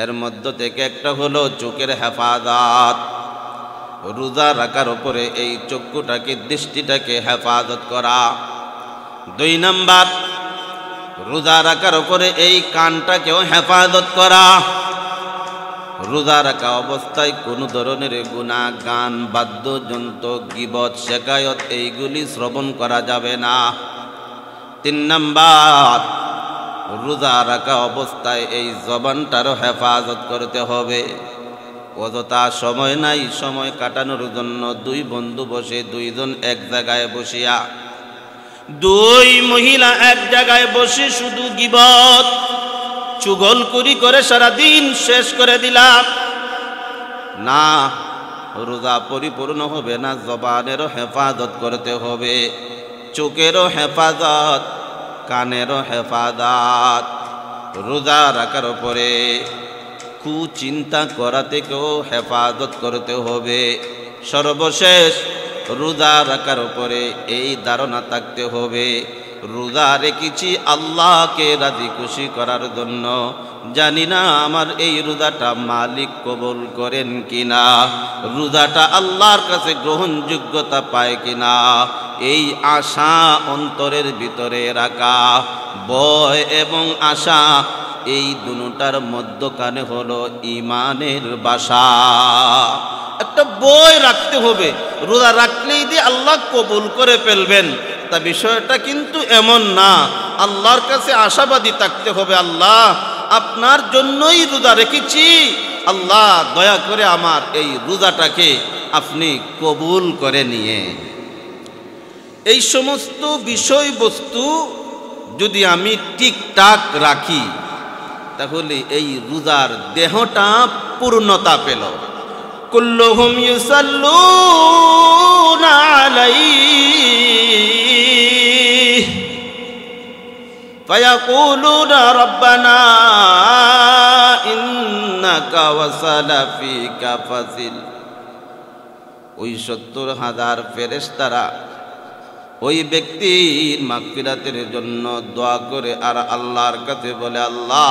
এর মধ্য থেকে একটা হলো চোখের হেফাজত। রোজা রাখার উপরে এই চক্ষুটাকে, দৃষ্টিটাকে হেফাজত করা। 2 নাম্বার, রোজা রাখার উপরে এই কানটাকেও হেফাজত করা। রোজা রাখা অবস্থায় কোনো ধরনের গুনাহ, গান, বাদ্যযন্ত্র, গীবত, শেকায়ত এইগুলি শ্রবণ করা যাবে না। 3 নাম্বার, রোজা রাখা অবস্থায় এই জবানটারও হেফাজত করতে হবে। অযথা সময় নাই, সময় কাটানোর জন্য 2 বন্ধু বসে, 2 জন এক জায়গায় বসিয়া, 2 মহিলা এক জায়গায় বসে শুধু গীবত চুগলখড়ি করে সারাদিন শেষ করে দিলাম না, রোজা পরিপূর্ণ হবে না। জবানেরও হেফাজত করতে হবে, চোখেরও হেফাজত, কানেরও হেফাজত। রোজা রাখার উপরে কুচিন্তা করা থেকেও হেফাজত করতে হবে। সর্বশেষ, রোজা রাখার উপরে এই ধারণা থাকতে হবে, রোজা রেখেছি আল্লাহকে রাজি খুশি করার জন্য। জানি না আমার এই রোজাটা মালিক কবুল করেন কিনা, রোজাটা আল্লাহর কাছে গ্রহণযোগ্যতা পায় কিনা, এই আশা অন্তরের ভিতরে রাখা। ভয় এবং আশা এই দুটার মধ্যখানে হলো ঈমানের বাসা। একটা ভয় রাখতে হবে, রোজা রাখলেই দিয়ে আল্লাহ কবুল করে ফেলবেন তা বিষয়টা কিন্তু এমন না। আল্লাহর কাছে আশাবাদী থাকতে হবে, আল্লাহ আপনার জন্যই রোজা রেখেছি, আল্লাহ দয়া করে আমার এই রোজাটাকে আপনি কবুল করে নিয়ে। এই সমস্ত বিষয়বস্তু যদি আমি ঠিকঠাক রাখি তাহলে এই রোজার দেহটা পূর্ণতা পেল। কুল্লুহুম ইউসাল্লুনা আলাইহি ফায়াকুলুনা রাব্বানা ইন্নাকা ওয়াসালা ফিকা ফাজিল। ওই 70,000 ফেরেশতারা ওই ব্যক্তির মাগফিরাতের জন্য দোয়া করে আর আল্লাহর কাছে বলে, আল্লাহ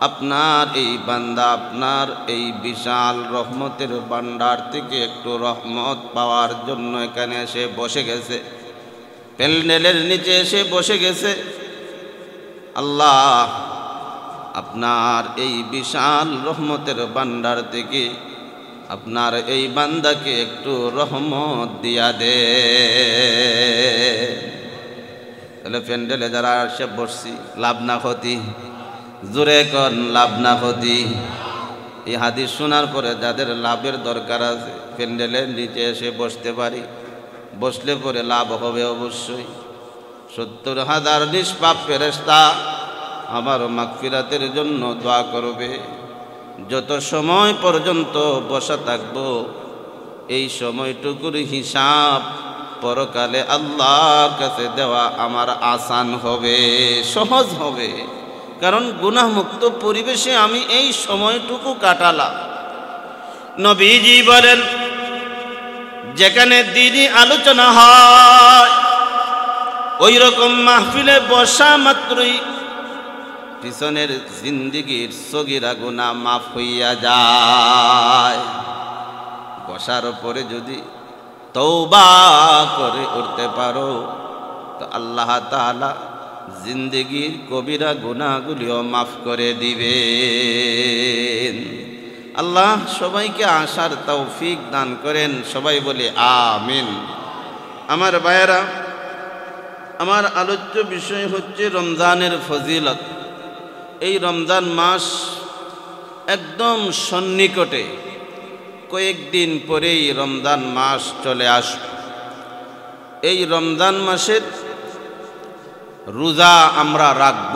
আপনার এই বান্দা আপনার এই বিশাল রহমতের ভান্ডার থেকে একটু রহমত পাওয়ার জন্য এখানে এসে বসে গেছে, প্যান্ডেলের নিচে এসে বসে গেছে। আল্লাহ আপনার এই বিশাল রহমতের ভান্ডার থেকে আপনার এই বান্দাকে একটু রহমত দিয়া দে। তাহলে প্যান্ডেলে যারা সে বসছি, লাভ না ক্ষতি? জোরে কন, লাভ না ক্ষতি? এই হাদিস শোনার পরে যাদের লাভের দরকার আছে প্যান্ডেলের নিচে এসে বসতে পারি, বসলে পরে লাভ হবে অবশ্যই। 70,000 নিষ্পাপ ফেরেশতা আমার মাগফিরাতের জন্য দোয়া করবে। যত সময় পর্যন্ত বসা থাকব এই সময়টুকুর হিসাব পরকালে আল্লাহর কাছে দেওয়া আমার আসান হবে, সহজ হবে। কারণ গুনাহমুক্ত পরিবেশে আমি এই সময়টুকু কাটালাম। নবীজি বলেন, যেখানে দ্বীনি আলোচনা হয় ওই রকম মাহফিলে বসা মাত্রই পিছনের জিন্দিগির সগীরা গুনাহ মাফ হইয়া যায়। বসার পরে যদি তওবা করে উঠতে পারো তো আল্লাহ তাআলা জিন্দিগির কবিরা গুনাহগুলিও মাফ করে দিবেন। আল্লাহ সবাইকে আসার তৌফিক দান করেন। সবাই বলে আমিন। আমার ভাইয়েরা, আমার আলোচ্য বিষয় হচ্ছে রমজানের ফজিলত। এই রমজান মাস একদম সন্নিকটে, কয়েকদিন পরেই রমজান মাস চলে আসবে। এই রমজান মাসের রোজা আমরা রাখব।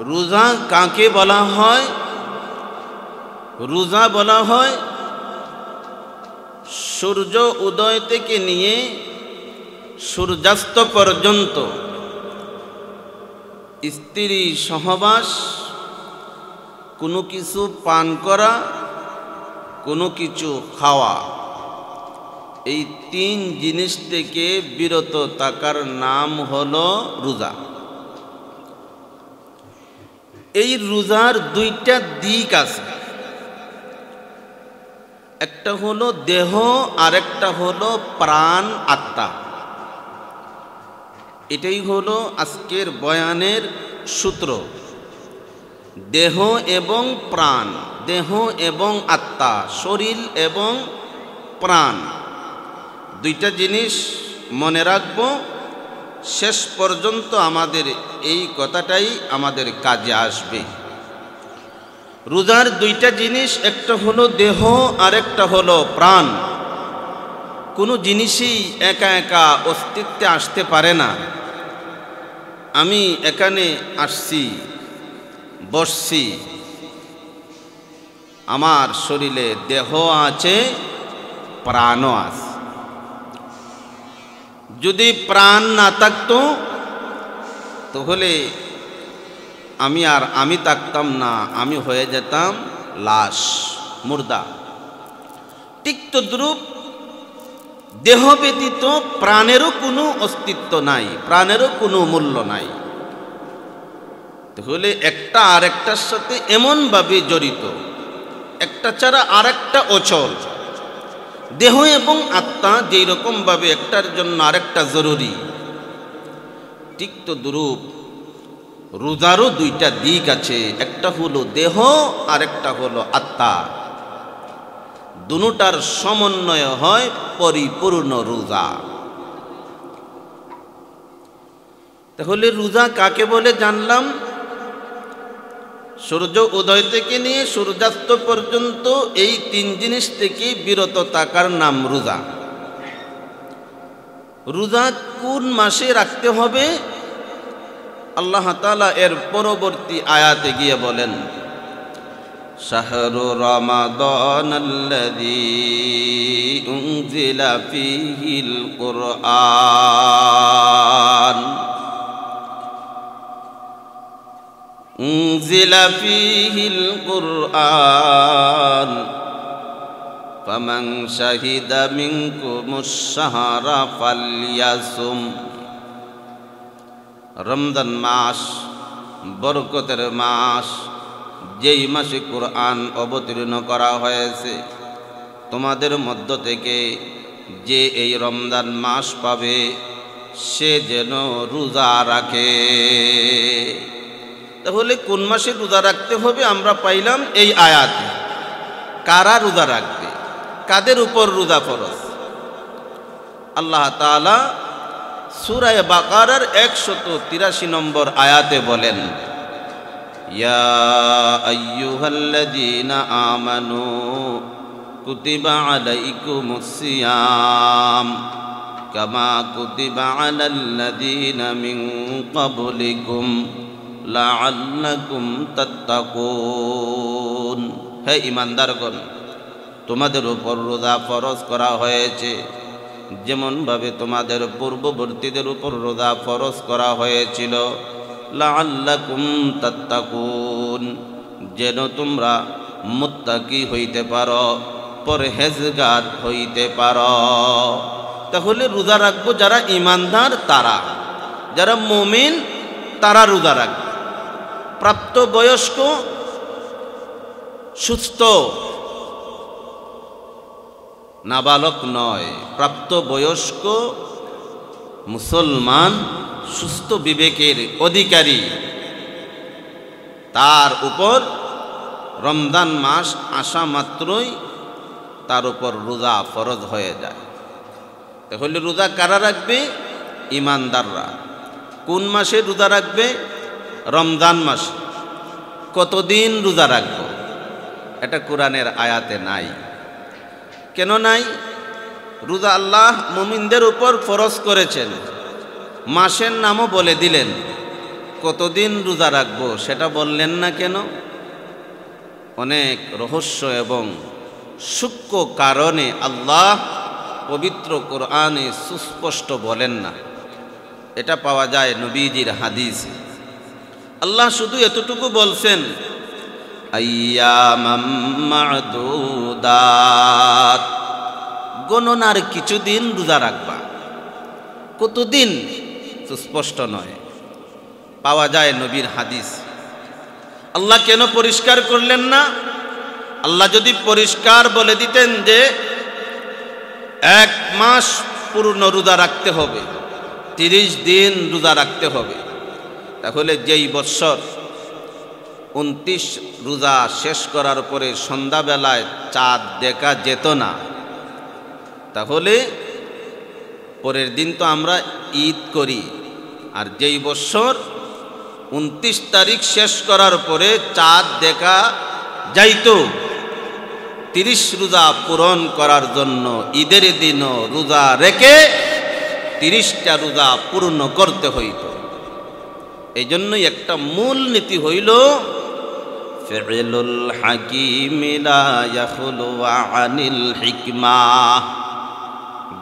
রোজা কাকে বলা হয়? রোজা বলা হয় সূর্য উদয় থেকে নিয়ে সূর্যাস্ত পর্যন্ত স্ত্রী সহবাস, কোনো কিছু পান করা, কোনো কিছু খাওয়া, এই 3 জিনিস থেকে বিরত থাকার নাম হলো রোজা। এই রোজার দুইটা দিক আছে, একটা হলো দেহ আর একটা হলো প্রাণ আত্মা। এটাই হলো আজকের বয়ানের সূত্র। দেহ এবং প্রাণ, দেহ এবং আত্মা, শরীর এবং প্রাণ, দুইটা জিনিস মনে রাখব। শেষ পর্যন্ত আমাদের এই কথাটাই আমাদের কাজে আসবে। রোজার দুইটা জিনিস, একটা হলো দেহ আর একটা হলো প্রাণ। কোনো জিনিসই একা একা অস্তিত্বে আসতে পারে না। আমি এখানে আসছি, বসছি, আমার শরীরে দেহ আছে, প্রাণও আছে। যদি প্রাণ না থাকতো তাহলে আমি থাকতাম না, আমি হয়ে যেতাম লাশ, মুর্দা। ঠিক তদ্রূপ দেহ ব্যতীত প্রাণেরও কোনো অস্তিত্ব নাই, প্রাণেরও কোনো মূল্য নাই। তাহলে একটা আরেকটার সাথে এমনভাবে জড়িত, একটা ছাড়া আরেকটা অচল। দেহ এবং আত্মা যেই রকমভাবে একটার জন্য আরেকটা জরুরি, ঠিক তদ্রূপ রোজারও দুইটা দিক আছে, একটা হলো দেহ আর একটা হলো আত্মা। দুটার সমন্বয় হয় পরিপূর্ণ রোজা। তাহলে রোজা কাকে বলে জানলাম? সূর্য উদয় থেকে নিয়ে সূর্যাস্ত পর্যন্ত এই তিন জিনিস থেকে বিরত থাকার নাম রোজা। রোজা কোন মাসে রাখতে হবে? আল্লাহ তাআলা এর পরবর্তী আয়াতে গিয়ে বলেন, শাহরু রমাদানাল্লাযী উনজিলা ফীহিল কুরআন উনজিলা ফীহিল কুরআন ফামান শাহিদা মিনকুমুশ শাহরা ফালইয়াসুম। রমজান মাস বরকতের মাস, যেই মাসে কোরআন অবতীর্ণ করা হয়েছে, তোমাদের মধ্য থেকে যে এই রমজান মাস পাবে সে যেন রোজা রাখে। তাহলে কোন মাসে রোজা রাখতে হবে আমরা পাইলাম এই আয়াতে। কারা রোজা রাখবে, কাদের উপর রোজা ফরজ? আল্লাহ তাআলা সূরা বাকারার 183 নম্বর আয়াতে বলেন, ইয়া আইয়ুহাল্লাযীনা আমানু কুতিবা আলাইকুমুস সিয়াম কামা কুতিবা আলাল্লাযীনা মিন ক্বাবলিকুম লাআল্লাকুম তাত্তাকুন। হে ঈমানদারগণ, তোমাদের উপর রোজা ফরজ করা হয়েছে যেমনভাবে তোমাদের পূর্ববর্তীদের উপর রোজা ফরজ করা হয়েছিল। লাআল্লাকুম তাত্তাকুন, যেন তোমরা মুত্তাকি হইতে পারো, পরহেজগার হইতে পারো। তাহলে রোজা রাখবো যারা ঈমানদার, তারা যারা মুমিন তারা রোজা রাখবে। প্রাপ্তবয়স্ক সুস্থ নাবালক নয়, প্রাপ্তবয়স্ক মুসলমান সুস্থ বিবেকের অধিকারী, তার উপর রমজান মাস আসা মাত্রই তার উপর রোজা ফরজ হয়ে যায়। তাহলে রোজা কারা রাখবে? ঈমানদাররা। কোন মাসে রোজা রাখবে? রমজান মাসে। কতদিন রোজা রাখব? এটা কোরআনের আয়াতে নাই। কেন নাই? রোজা আল্লাহ মুমিনদের উপর ফরজ করেছেন, মাসের নামও বলে দিলেন, কতদিন রোজা রাখবো সেটা বললেন না কেন? অনেক রহস্য এবং সূক্ষ্ম কারণে আল্লাহ পবিত্র কোরআনে সুস্পষ্ট বলেন না। এটা পাওয়া যায় নবীজির হাদিসে। আল্লাহ শুধু এতটুকু বলছেন, আইয়ামাম মা'দুদাত, গণনার কিছুদিন রোজা রাখবা। কতদিন সুস্পষ্ট নয়, পাওয়া যায় নবীর হাদিস। আল্লাহ কেন পরিষ্কার করলেন না? আল্লাহ যদি পরিষ্কার বলে দিতেন যে 1 মাস পূর্ণ রোজা রাখতে হবে, 30 দিন রোজা রাখতে হবে, তাহলে যেই বৎসর 29 রোজা শেষ করার পরে সন্ধ্যাবেলায় চাঁদ দেখা যেত না, তাহলে পরের দিন তো আমরা ঈদ করি। আর যেই বৎসর 29 তারিখ শেষ করার পরে চাঁদ দেখা যাইতো, 30 রোজা পূরণ করার জন্য ঈদের দিনও রোজা রেখে 30টা রোজা পূর্ণ করতে হইত। এই জন্যই একটা মূল নীতি হইল ফি'লুল হাকিম লা ইয়াখলু আনিল হিকমা।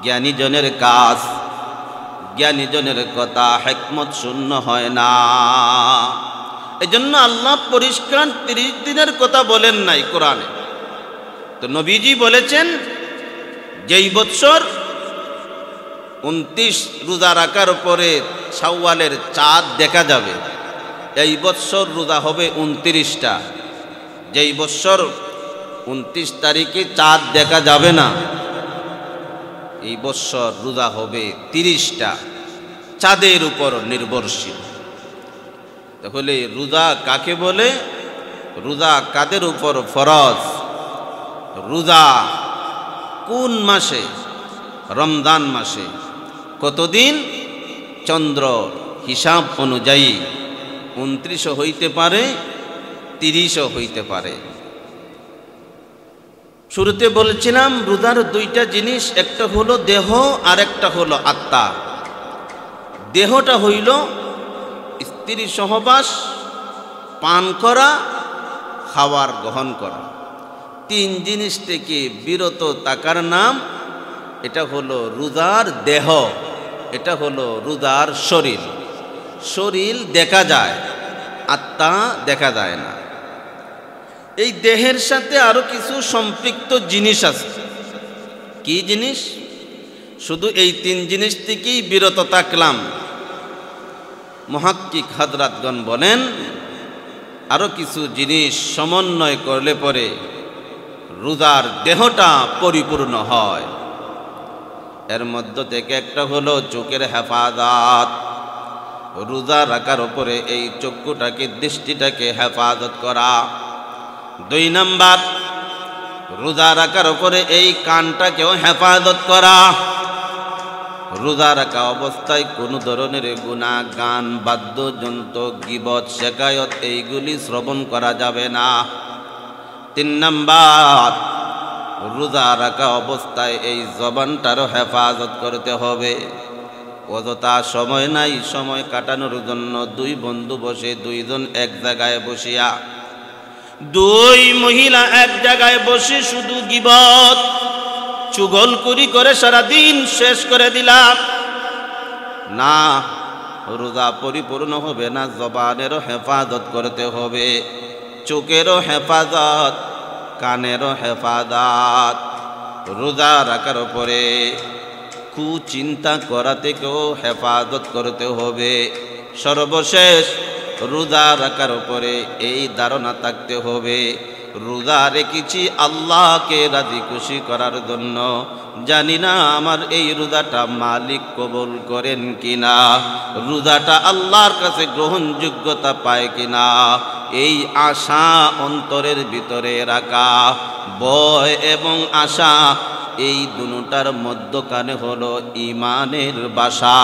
জ্ঞানীজনের কাজ, জ্ঞানীজনের কথা হিকমত শূন্য হয় না। এই জন্য আল্লাহ পরিষ্কার 30 দিনের কথা বলেন নাই কোরআনে। তো নবীজি বলেছেন যেই বৎসর 29 রোজা রাখার পরে শাওয়ালের চাঁদ দেখা যাবে, এই বৎসর রোজা হবে 29টা। যেই বৎসর 29 তারিখে চাঁদ দেখা যাবে না, এই বৎসর রোজা হবে 30টা, চাঁদের উপর নির্ভরশীল। তাহলে রোজা কাকে বলে? রোজা কাদের উপর ফরজ? রোজা কোন মাসে? রমজান মাসে। কতদিন? চন্দ্র হিসাব অনুযায়ী 29ও হইতে পারে, 30ও হইতে পারে। শুরুতে বলছিলাম রোজার 2টা জিনিস, একটা হলো দেহ আর একটা হলো আত্মা। দেহটা হইল স্ত্রী সহবাস, পান করা, খাবার গ্রহণ করা। 3 জিনিস থেকে বিরত থাকার নাম, এটা হলো রোজার দেহ, এটা হলো রোজার শরীর। শরীর দেখা যায়, আত্মা দেখা যায় না। এই দেহের সাথে আরো কিছু সম্পৃক্ত জিনিস আছে। কি জিনিস? শুধু এই 3 জিনিস থেকেই বিরত থাকলাম। মুহাক্কিক হযরতগণ বলেন আরো কিছু জিনিস সমন্বয় করলে পরে রোজার দেহটা পরিপূর্ণ হয়। এর মধ্য থেকে একটা হলো চোখের হেফাজত। রোজা রাখার উপরে এই চক্ষুটাকে, দৃষ্টিটাকে হেফাজত করা। 2 নাম্বার, রোজা রাখার উপরে এই কানটাকেও হেফাজত করা। রোজা রাখা অবস্থায় কোনো ধরনের গুনাহ, গান, বাদ্যযন্ত্র, গীবত, শেকায়ত এইগুলি শ্রবণ করা যাবে না। 3 নাম্বার, রোজা রাখা অবস্থায় এই জবানটারও হেফাজত করতে হবে। অযথা সময় নাই, সময় কাটানোর জন্য 2 বন্ধু বসে, 2 জন এক জায়গায় বসিয়া, 2 মহিলা এক জায়গায় বসে শুধু গীবত চুগলখড়ি করে সারাদিন শেষ করে দিলাম না, রোজা পরিপূর্ণ হবে না। জবানেরও হেফাজত করতে হবে, চোখেরও হেফাজত, কানেরও হেফাজত। রোজা রাখার পরে কুচিন্তা করা থেকেও হেফাজত করতে হবে। সর্বশেষ রোজা রাখার পরে এই ধারণা থাকতে হবে রোজা রেখেছি আল্লাহকে রাজি খুশি করার জন্য। জানি না আমার এই রোজাটা মালিক কবুল করেন কিনা, রোজাটা আল্লাহর কাছে গ্রহণযোগ্যতা পায় কিনা, এই আশা অন্তরের ভিতরে রাখা। ভয় এবং আশা এই দুটার মধ্যখানে হলো ঈমানের বাসা।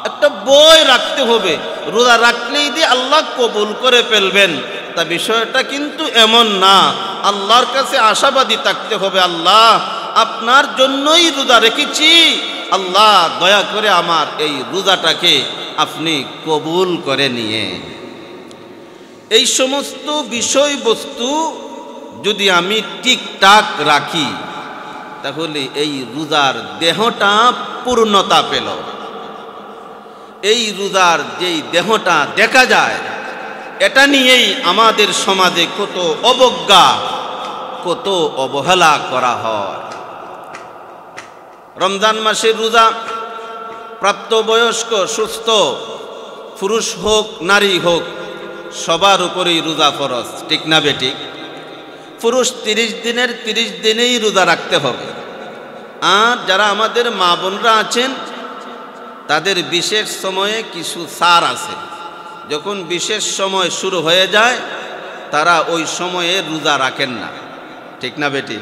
একটা ভয় রাখতে হবে, রোজা রাখলেই দিয়ে আল্লাহ কবুল করে ফেলবেন, তা বিষয়টা কিন্তু এমন না। আল্লাহর কাছে আশাবাদী থাকতে হবে, আল্লাহ আপনার জন্যই রোজা রেখেছি, আল্লাহ দয়া করে আমার এই রোজাটাকে আপনি কবুল করে নিয়ে। এই সমস্ত বিষয়বস্তু যদি আমি ঠিকঠাক রাখি, তাহলে এই রোজার দেহটা পূর্ণতা পেল। এই রোজার যেই দেহটা দেখা যায়, এটা নিয়েই আমাদের সমাজে কত অবজ্ঞা, কত অবহেলা করা হয়। রমজান মাসের রোজা প্রাপ্তবয়স্ক সুস্থ পুরুষ হোক নারী হোক সবার উপরেই রোজা ফরজ, ঠিক না বেঠিক? পুরুষ 30 দিনের 30 দিনেই রোজা রাখতে হবে। আর যারা আমাদের মা বোনরা আছেন তাদের বিশেষ সময়ে কিছু ছাড় আছে। যখন বিশেষ সময় শুরু হয়ে যায় তারা ওই সময়ে রোজা রাখেন না, ঠিক না বেটি?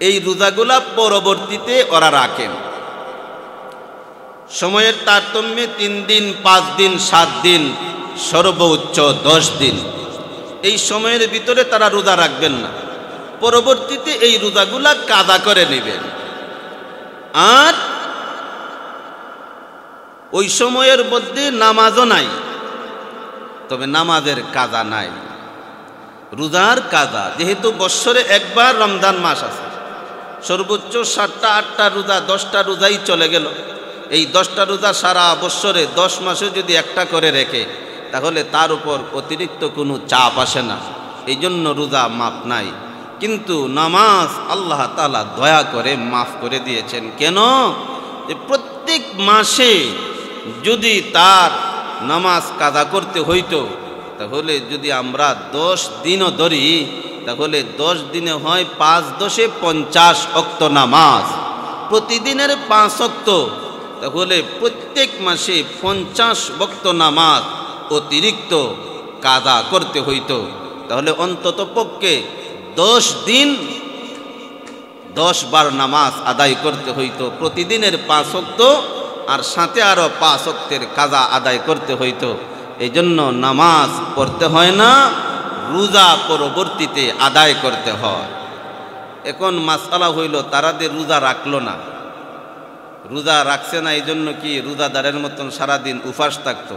এই রোজাগুলা পরবর্তীতে ওরা রাখেন। সময়ের তারতম্যে 3 দিন, 5 দিন, 7 দিন, সর্বোচ্চ 10 দিন, এই সময়ের ভিতরে তারা রোজা রাখবেন না। পরবর্তীতে এই রোজাগুলা কাজা করে নেবেন। আর ওই সময়ের মধ্যে নামাজও নাই, তবে নামাজের কাজা নাই, রোজার কাজা। যেহেতু বৎসরে একবার রমজান মাস আছে, সর্বোচ্চ 7টা 8টা রোজা, 10টা রোজাই চলে গেল। এই 10টা রোজা সারা বৎসরে 10 মাসে যদি একটা করে রেখে তাহলে তার উপর অতিরিক্ত কোনো চাপ আসে না, এই জন্য রোজা মাপ নাই। কিন্তু নামাজ আল্লাহ তাআলা দয়া করে মাফ করে দিয়েছেন। কেন? যে প্রত্যেক মাসে যদি তার নামাজ কাজা করতে হইতো তাহলে যদি আমরা 10 দিনও ধরি তাহলে 10 দিনে হয় 5 10 50 ওয়াক্ত নামাজ, প্রতিদিনের 5 ওয়াক্ত, তাহলে প্রত্যেক মাসে 50 ওয়াক্ত নামাজ অতিরিক্ত কাজা করতে হইতো। তাহলে অন্তত পক্ষে 10 দিন 10 বার নামাজ আদায় করতে হইতো, প্রতিদিনের 5 ওয়াক্ত, আর সাথে আরও 5 ওয়াক্তের কাজা আদায় করতে হইতো। এই জন্য নামাজ পড়তে হয় না, রোজা পরবর্তীতে আদায় করতে হয়। এখন মাসআলা হইল তারাদের রোজা রাখলো না, রোজা রাখছে না, এই জন্য কি রোজাদারের মতন সারাদিন উপাস থাকতো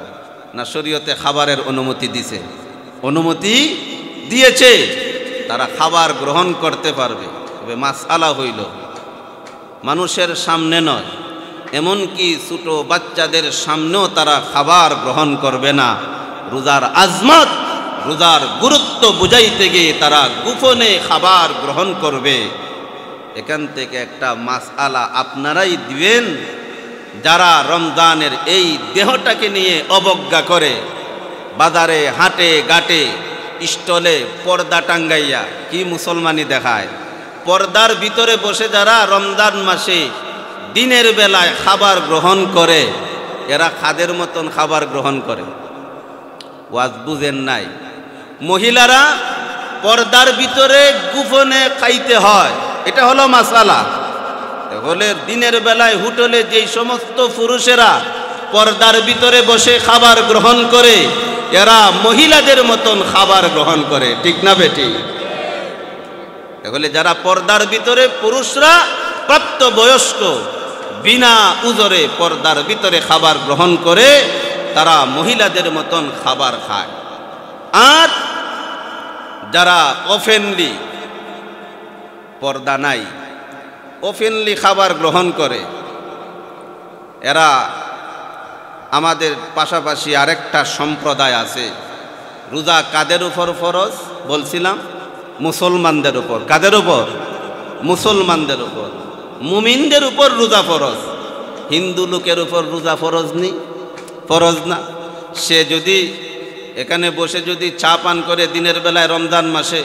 না? শরীয়তে খাবারের অনুমতি দিছে, অনুমতি দিয়েছে, তারা খাবার গ্রহণ করতে পারবে। তবে মাসআলা হইল মানুষের সামনে নয়, এমনকি ছোট বাচ্চাদের সামনেও তারা খাবার গ্রহণ করবে না। রোজার আজমত, রোজার গুরুত্ব বুঝাইতে গিয়ে তারা গোপনে খাবার গ্রহণ করবে। এখান থেকে একটা মাসআলা আপনারাই দিবেন, যারা রমজানের এই দেহটাকে নিয়ে অবজ্ঞা করে, বাজারে হাটে ঘাটে স্টলে পর্দা টাঙ্গাইয়া কি মুসলমানি দেখায়, পর্দার ভিতরে বসে যারা রমজান মাসে দিনের বেলায় খাবার গ্রহণ করে, এরা খাদের মতন খাবার গ্রহণ করে। ওয়াজ বুঝেন নাই? মহিলারা পর্দার ভিতরে গোপনে খাইতে হয়, এটা হলো মাসালা। তাহলে দিনের বেলায় হোটেলে যেই সমস্ত পুরুষেরা পর্দার ভিতরে বসে খাবার গ্রহণ করে, এরা মহিলাদের মতন খাবার গ্রহণ করে, ঠিক না বেটি? তাহলে যারা পর্দার ভিতরে পুরুষরা প্রাপ্তবয়স্ক বিনা উজরে পর্দার ভিতরে খাবার গ্রহণ করে, তারা মহিলাদের মতন খাবার খায়। আর যারা ওপেনলি পর্দা নাই, ওপেনলি খাবার গ্রহণ করে, এরা আমাদের পাশাপাশি আরেকটা সম্প্রদায় আছে। রোজা কাদের উপর ফরজ বলছিলাম? মুসলমানদের উপর। কাদের উপর? মুসলমানদের উপর, মুমিনদের উপর রোজা ফরজ। হিন্দু লোকের উপর রোজা ফরজ নেই, ফরজ না। সে যদি এখানে বসে যদি চা পান করে দিনের বেলায় রমজান মাসে,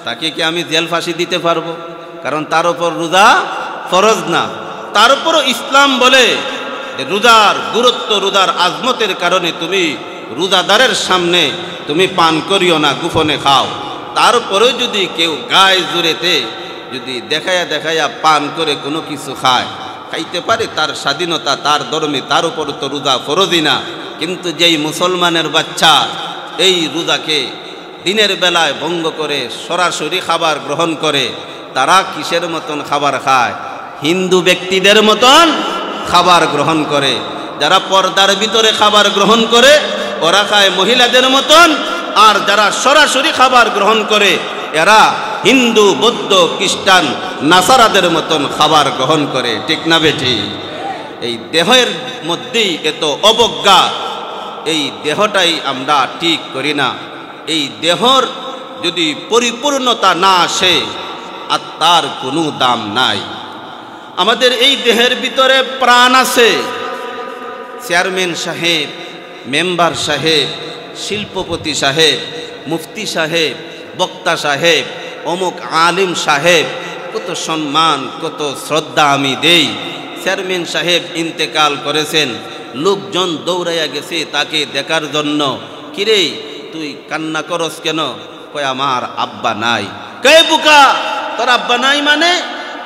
তাকে কি আমি জেল ফাঁসি দিতে পারবো? কারণ তার উপর রোজা ফরজ না। তার উপরও ইসলাম বলে রোজার গুরুত্ব, রোজার আজমতের কারণে তুমি রোজাদারের সামনে তুমি পান করিও না, গোপনে খাও। তারপরেও যদি কেউ গায়ে জোরেতে যদি দেখাইয়া দেখাইয়া পান করে কোনো কিছু খায়, খাইতে পারে, তার স্বাধীনতা, তার ধর্মে, তার উপর তো রোজা ফরজই না। কিন্তু যেই মুসলমানের বাচ্চা এই রোজাকে দিনের বেলায় ভঙ্গ করে সরাসরি খাবার গ্রহণ করে, তারা কিসের মতন খাবার খায়? হিন্দু ব্যক্তিদের মতন খাবার গ্রহণ করে। যারা পর্দার ভিতরে খাবার গ্রহণ করে ওরা খায় মহিলাদের মতন, আর যারা সরাসরি খাবার গ্রহণ করে এরা হিন্দু, বৌদ্ধ, খ্রিস্টান, নাসারাদের মতন খাবার গ্রহণ করে, ঠিক না বেঠি? এই দেহের মধ্যেই এত অবজ্ঞা, এই দেহটাই আমরা ঠিক করি না। এই দেহর যদি পরিপূর্ণতা না আসে আর তার কোনো দাম নাই। আমাদের এই দেহের ভিতরে প্রাণ আছে। চেয়ারম্যান সাহেব, মেম্বার সাহেব, শিল্পপতি সাহেব, মুফতি সাহেব, বক্তা সাহেব, অমুক আলিম সাহেব, কত সম্মান কত শ্রদ্ধা আমি দেই। চেয়ারম্যান সাহেব ইন্তেকাল করেছেন, লোকজন দৌড়াইয়া গেছে তাকে দেখার জন্য। কিরে তুই কান্না করস কেন? কয় আমার আব্বা নাই। কে বুকা, তোর আব্বা নাই মানে?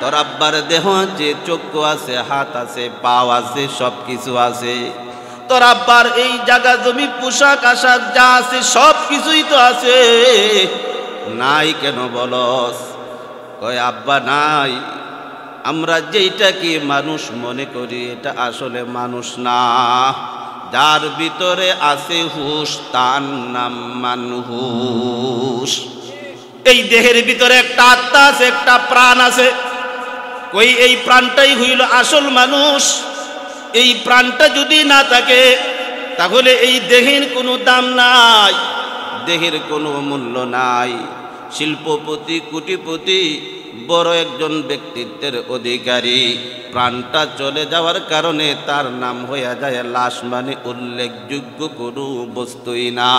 তোর আব্বার দেহ আছে, চক্ষু আছে, হাত আছে, পাও আছে, সব কিছু আছে। তোর আব্বার এই জায়গা জমি পোশাক আশাক যা আছে সব কিছুই তো আছে, নাই কেন বলস? কয় আব্বা নাই। আমরা যেইটাকে মানুষ মনে করি এটা আসলে মানুষ না। যার ভিতরে আছে হুশ তার নাম মানুষ। এই দেহের ভিতরে একটা আত্মা আছে, একটা প্রাণ আছে। কই এই প্রাণটাই হইল আসল মানুষ। এই প্রাণটা যদি না থাকে তাহলে এই দেহের কোনো দাম নাই, দেহের কোনো মূল্য নাই। শিল্পপতি, কোটিপতি, বড় একজন ব্যক্তিত্বের অধিকারী, প্রাণটা চলে যাওয়ার কারণে তার নাম হইয়া যায় লাশ, মানে উল্লেখযোগ্য কোনো বস্তুই না।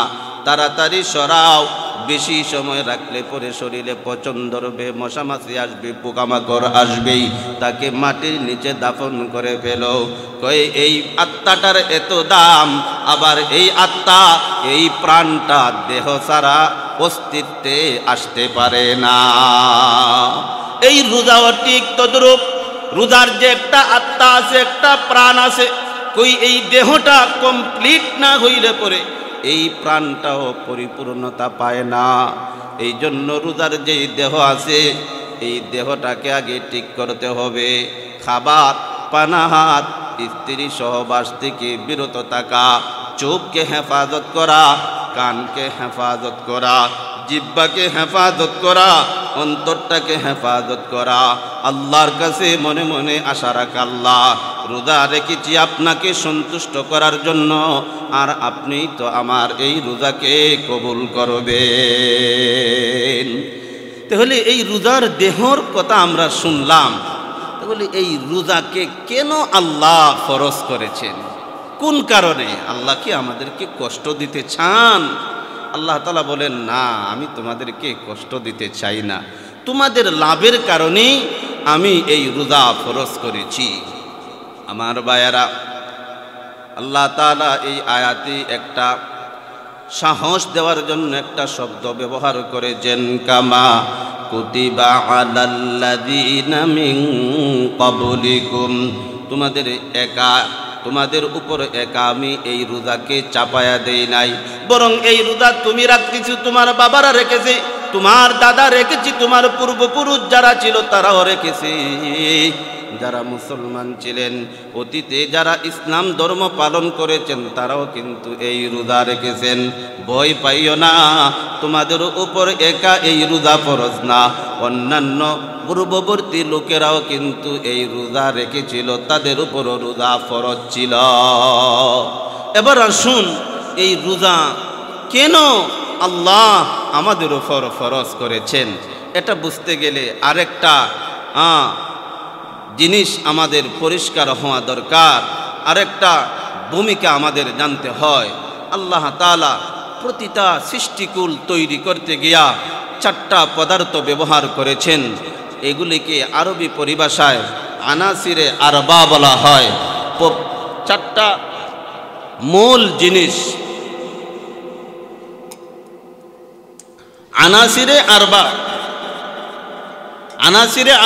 তাড়াতাড়ি সরাও, বেশি সময় রাখলে পরে শরীরে পচন ধরবে, মশামাছি আসবে, পোকামাকড় আসবেই, তাকে মাটির নিচে দাফন করে ফেলো। কয়ে এই আত্মাটার এত দাম, আবার এই আত্মা এই প্রাণটা দেহ ছাড়া অস্তিত্বে আসতে পারে না। এই রোজাও ঠিক তদ্রূপ। রোজার যে একটা আত্মা আছে, একটা প্রাণ আছে, কই এই দেহটা কমপ্লিট না হইলে পরে এই প্রাণটাও পরিপূর্ণতা পায় না। এই জন্য রোজার যেই দেহ আছে এই দেহটাকে আগে ঠিক করতে হবে। খাবার, পানাহার, স্ত্রী সহবাস থেকে বিরত থাকা, চোখকে হেফাজত করা, কানকে হেফাজত করা, জিহ্বাকে হেফাজত করা, অন্তরটাকে হেফাজত করা, আল্লাহর কাছে মনে মনে আশা রাখা, আল্লাহ রোজা রেখেছি আপনাকে সন্তুষ্ট করার জন্য, আর আপনি তো আমার এই রোজাকে কবুল করবেন। তাহলে এই রোজার দেহর কথা আমরা শুনলাম। তাহলে এই রোজাকে কেন আল্লাহ ফরজ করেছেন? কোন কারণে? আল্লাহ কি আমাদেরকে কষ্ট দিতে চান? আল্লাহ তাআলা বলেন, না, আমি তোমাদেরকে কষ্ট দিতে চাই না, তোমাদের লাভের কারণেই আমি এই রোজা ফরজ করেছি। আমার ভাইয়েরা, আল্লাহ তাআলা এই আয়াতে একটা সাহস দেওয়ার জন্য একটা শব্দ ব্যবহার করেছেন, কামা কুতিবা আলাল্লাযীনা মিন ক্বাবলিকুম। তোমাদের উপর একা আমি এই রোজাকে চাপায়া দেই নাই, বরং এই রোজা তুমি রাখতেছি, তোমার বাবারা রেখেছে, তোমার দাদা রেখেছি, তোমার পূর্বপুরুষ যারা ছিল তারাও রেখেছে। যারা মুসলমান ছিলেন, অতীতে যারা ইসলাম ধর্ম পালন করেছেন তারাও কিন্তু এই রোজা রেখেছেন। ভয় পাইও না, তোমাদের উপর একা এই রোজা ফরজ না, অন্যান্য পূর্ববর্তী লোকেরাও কিন্তু এই রোজা রেখেছিল, তাদের উপরও রোজা ফরজ ছিল। এবার আসুন, এই রোজা কেন আল্লাহ আমাদের উপর ফরজ করেছেন এটা বুঝতে গেলে আরেকটা জিনিস আমাদের পরিষ্কার হওয়া দরকার, আরেকটা ভূমিকা আমাদের জানতে হয়। আল্লাহ তাআলা প্রতিটা সৃষ্টিকুল তৈরি করতে গিয়া 4টা পদার্থ ব্যবহার করেছেন। এগুলিকে আরবি পরিভাষায় আনাসিরে আরবা বলা হয়। 4টা মূল জিনিস আনাসিরে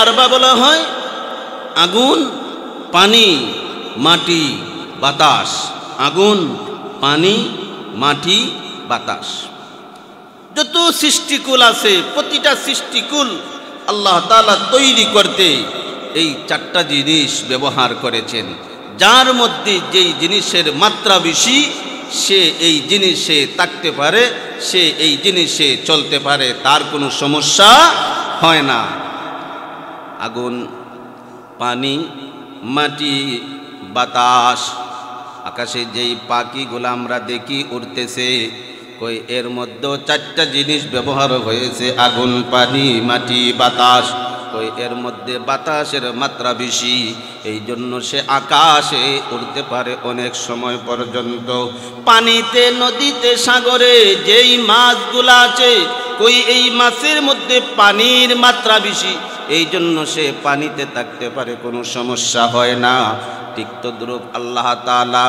আরবা বলা হয়। আগুন, পানি, মাটি, বাতাস। আগুন, পানি, মাটি, বাতাস। যত সৃষ্টিকুল আছে, প্রতিটা সৃষ্টিকুল আল্লাহ তাআলা তৈরি করতে এই 4টা জিনিস ব্যবহার করেছেন। যার মধ্যে যেই জিনিসের মাত্রা বেশি সে এই জিনিসে থাকতে পারে, সে এই জিনিসে চলতে পারে, তার কোনো সমস্যা হয় না। আগুন, পানি, মাটি, বাতাস। আকাশে যেই পাখিগুলো আমরা দেখি উড়তেছে, কই এর মধ্যে 4টা জিনিস ব্যবহার হয়েছে, আগুন, পানি, মাটি, বাতাস। ওই এর মধ্যে বাতাসের মাত্রা বেশি, এই জন্য সে আকাশে উড়তে পারে অনেক সময় পর্যন্ত। পানিতে, নদীতে, সাগরে যেই মাছগুলো আছে, কই এই মাছের মধ্যে পানির মাত্রা বেশি, এই জন্য সে পানিতে থাকতে পারে, কোনো সমস্যা হয় না। ঠিক তদ্রূপ আল্লাহ তাআলা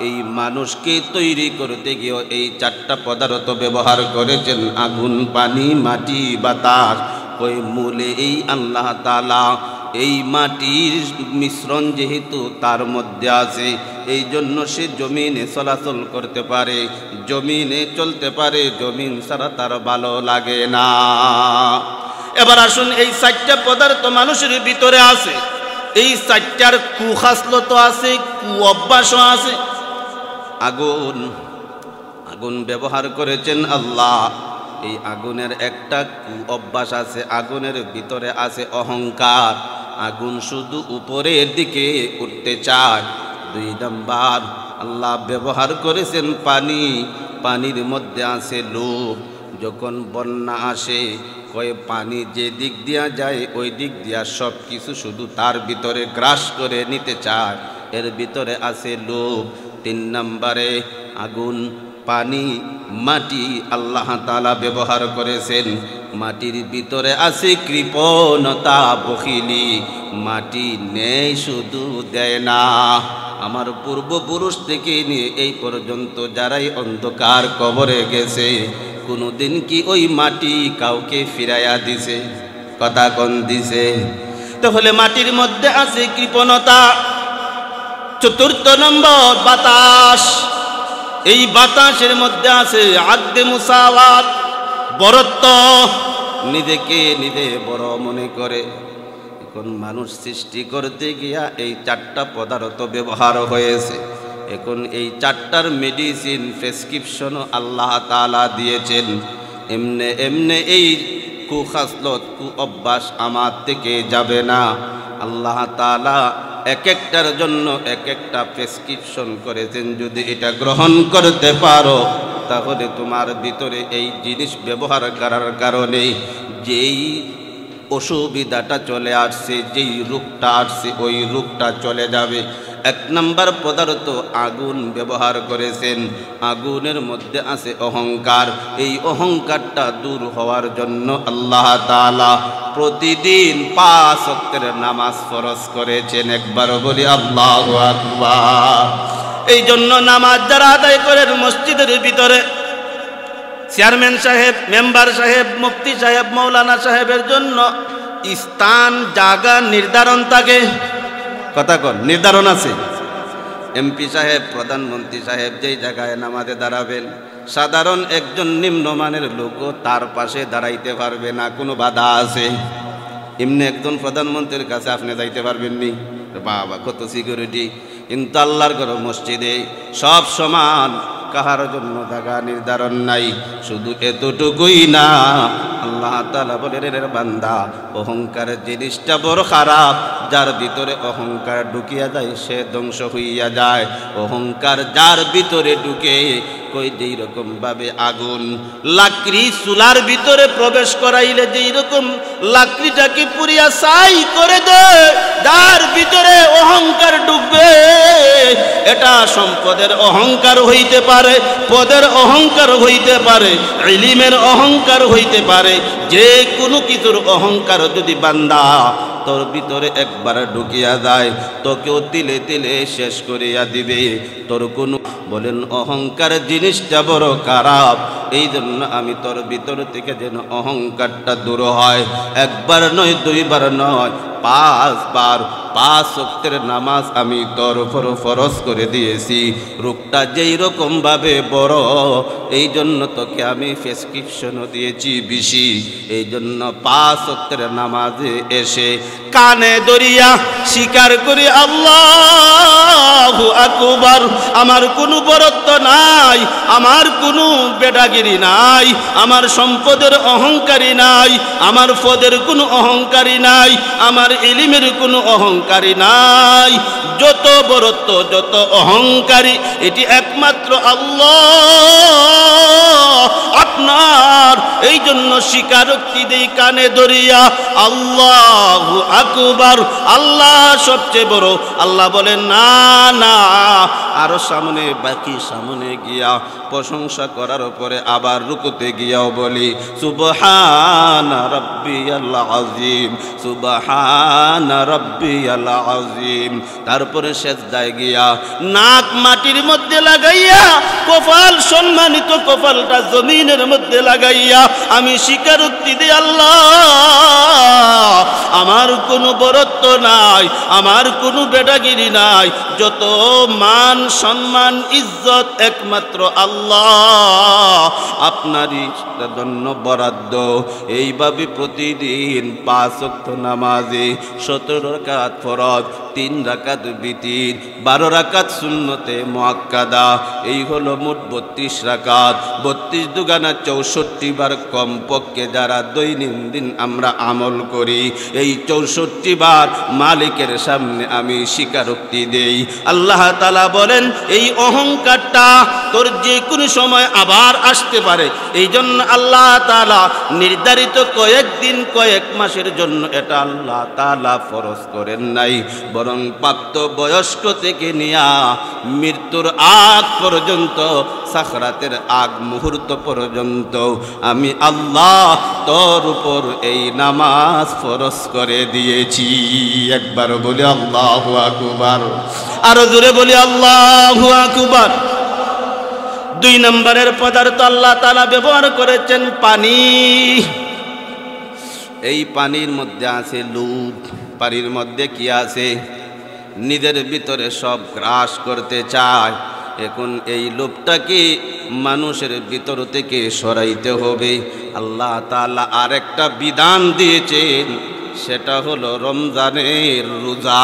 এই মানুষকে তৈরি করতে গিয়ে এই চারটা পদার্থ ব্যবহার করেছেন, আগুন, পানি, মাটি, বাতাস। ওই মূলে এই আল্লাহ তাআলা এই মাটির মিশ্রণ যেহেতু তার মধ্যে আছে, এই জন্য সে জমিনে চলাচল করতে পারে, জমিনে চলতে পারে, জমিন ছাড়া তার ভালো লাগে না। এবার আসুন, এই চারটা পদার্থ মানুষের ভিতরে আছে, এই চারটার কুখাসলত আছে, কু অভ্যাসও আছে। আগুন, আগুন ব্যবহার করেছেন আল্লাহ। এই আগুনের একটা কু অভ্যাস আছে, আগুনের ভিতরে আছে অহংকার। আগুন শুধু উপরের দিকে উঠতে চায়। 2 নাম্বার, আল্লাহ ব্যবহার করেছেন পানি, পানির মধ্যে আছে লোভ। যখন বন্যা আসে, কয়ে পানি যে দিক দিয়া যায় ওই দিক দিয়া সব কিছু শুধু তার ভিতরে গ্রাস করে নিতে চায়, এর ভিতরে আছে লোভ। 3 নম্বরে আগুন, পানি, মাটি আল্লাহ তাআলা ব্যবহার করেছেন। মাটির ভিতরে আছে কৃপণতা, বখিলি। মাটি নেই, শুধু দেয় না। আমার পূর্বপুরুষ থেকে নিয়ে এই পর্যন্ত যারাই অন্ধকার কবরে গেছে, কোনোদিন কি ওই মাটি কাউকে ফিরাইয়া দিছে? কথা কোন দিছে? তাহলে মাটির মধ্যে আছে কৃপণতা। 4 নম্বর, বাতাস। এই বাতাসের মধ্যে আছে আদে মুসাওয়াত, বরত্ব। নিজেকে নিজে বড় মনে করে। এখন মানুষ সৃষ্টি করতে গিয়া এই 4টা পদার্থ ব্যবহার হয়েছে। এখন এই 4টার মেডিসিন, প্রেসক্রিপশনও আল্লাহ তাআলা দিয়েছেন। এমনে এমনে এই কুখাসলত, কু অভ্যাস আমার থেকে যাবে না। আল্লাহ তাআলা এক একটার জন্য এক একটা প্রেসক্রিপশন করেছেন। যদি এটা গ্রহণ করতে পারো, তাহলে তোমার ভিতরে এই জিনিস ব্যবহার করার কারণে যেই অসুবিধাটা চলে আসছে, যেই রোগটা আসছে, ওই রোগটা চলে যাবে। 1 নম্বর পদার্থ আগুন ব্যবহার করেছেন। আগুনের মধ্যে আছে অহংকার। এই অহংকারটা দূর হওয়ার জন্য আল্লাহ তাআলা প্রতিদিন 5 ওয়াক্তের নামাজ ফরজ করেছেন। একবার বলি আল্লাহু আকবার। এই জন্য নামাজ যারা আদায় করেন মসজিদের ভিতরে, চেয়ারম্যান সাহেব, মেম্বার সাহেব, মুফতি সাহেব, মৌলানা সাহেবের জন্য স্থান, জায়গা নির্ধারণ থাকে। কথা কন, নির্ধারণ আছে। এমপি সাহেব, প্রধানমন্ত্রী সাহেব যেই জায়গায় নামাজে দাঁড়াবেন, সাধারণ একজন নিম্নমানের লোকও তার পাশে দাঁড়াইতে পারবে না, কোনো বাধা আছে? এমনি একজন প্রধানমন্ত্রীর কাছে আপনি যাইতে পারবেন নি? বাবা, কত সিকিউরিটি! কিন্তু আল্লাহর ঘর মসজিদে সব সমান, কাহার জন্য জায়গা নির্ধারণ নাই। শুধু এতটুকুই না, আল্লাহ তাআলা বলেন, রে বান্দা, অহংকারের জিনিসটা বড় খারাপ। যার ভিতরে অহংকার ঢুকিয়া যায় সে ধ্বংস হইয়া যায়। অহংকার যার ভিতরে ঢুকে, কই যেই রকম ভাবে আগুন লাকড়ি চুলার ভিতরে প্রবেশ করাইলে যেই রকম লাকড়িটাকে পুড়িয়া ছাই করে দেয়, যার ভিতরে অহংকার ঢুকবে, এটা সম্পদের অহংকার হইতে পারে, পদের অহংকার হইতে পারে, ইলমের অহংকার হইতে পারে। যে কোনো কিছুর অহংকার যদি বান্দা তোর ভিতরে একবার ঢুকিয়া যায়, তোকেও তিলে তিলে শেষ করিয়া দিবে। তোর কোনো বলেন অহংকার জিনিসটা বড় খারাপ। এই জন্য আমি তোর ভিতর থেকে যেন অহংকারটা দূর হয়। একবার নয়, 2 বার নয়, 5 বার 5 ওয়াক্তের নামাজ আমি তোর উপর ফরজ করে দিয়েছি। রোগটা যেই রকম ভাবে বড়, এই জন্য তোকে আমি প্রেসক্রিপশনও দিয়েছি বেশি। এই জন্য 5 ওয়াক্তের নামাজে এসে কানে দরিয়া স্বীকার করি আল্লাহু আকবার। আমার কোনো বরত্ব নাই, আমার কোনো বেটাগিরি নাই, আমার সম্পদের অহংকারী নাই, আমার পদের কোনো অহংকারী নাই, আমার ইলমের কোনো অহংকারী নাই। যত বরত্ব, যত অহংকারী, এটি একমাত্র আল্লাহ। আপনার এই জন্য স্বীকারোক্তি দেই কানে ধরিয়া, আল্লাহু আকবার, আল্লাহ সবচেয়ে বড়। আল্লাহ বলেন না না, আরো সামনে, বাকি সামনে গিয়া প্রশংসা করার পরে আবার রুকুতে গিয়াও বলি সুবহানা রাব্বিয়াল আযীম, সুবহানা রাব্বিয়াল আযীম। তারপরে সিজদায় গিয়া নাক মাটির মধ্যে লাগাইয়া, কপাল, সম্মানিত কপালটা জমিনের মধ্যে লাগাইয়া আমি স্বীকারোক্তি দিই, আল্লাহ আমার কোনো বরত্ব নাই, আমার কোনো বেটাগিরি নাই, যত মান সম্মান ইজ্জত একমাত্র আল্লাহ, আপনারই জন্য বরাদ্দ। এইভাবে প্রতিদিন 5 ওয়াক্ত নামাজে 17 রাকাত ফরজ, 3 রাকাত বিতির, 12 রাকাত সুন্নতে মুআক্কাদা, এই হলো মোট 32 রাকাত। 32 দুগানা 64 বার কমপক্ষে যারা দৈনন্দিন আমরা আমল করি, এই 64 বার মালিকের সামনে আমি স্বীকারোক্তি দেই। আল্লাহ তাআলা বলেন এই অহংকারটা তোর যে কোনো সময় আবার আসতে পারে, এই জন্য আল্লাহ তাআলা নির্ধারিত কয়েকদিন কয়েক মাসের জন্য এটা আল্লাহ তাআলা ফরজ করেন নাই, বরং প্রাপ্ত বয়স্ক থেকে নিয়া মৃত্যুর আগ পর্যন্ত, সাখরাতের আগ মুহূর্ত পর্যন্ত আমি আল্লাহ তোর উপর এই নামাজ ফরজ করে দিয়েছি। একবার বলি আল্লাহু আকবার, আরো জোরে বলি আল্লাহু আকবার। 2 নম্বরের পদার্থ আল্লাহ তাআলা ব্যবহার করেছেন পানি। এই পানির মধ্যে আছে লুভ। পানির মধ্যে কি আছে? নিজের ভিতরে সব গ্রাস করতে চায়। এখন এই লোভটাকে মানুষের ভিতর থেকে সরাইতে হবে। আল্লাহ তাআলা আরেকটা বিধান দিয়েছেন, সেটা হলো রমজানের রোজা।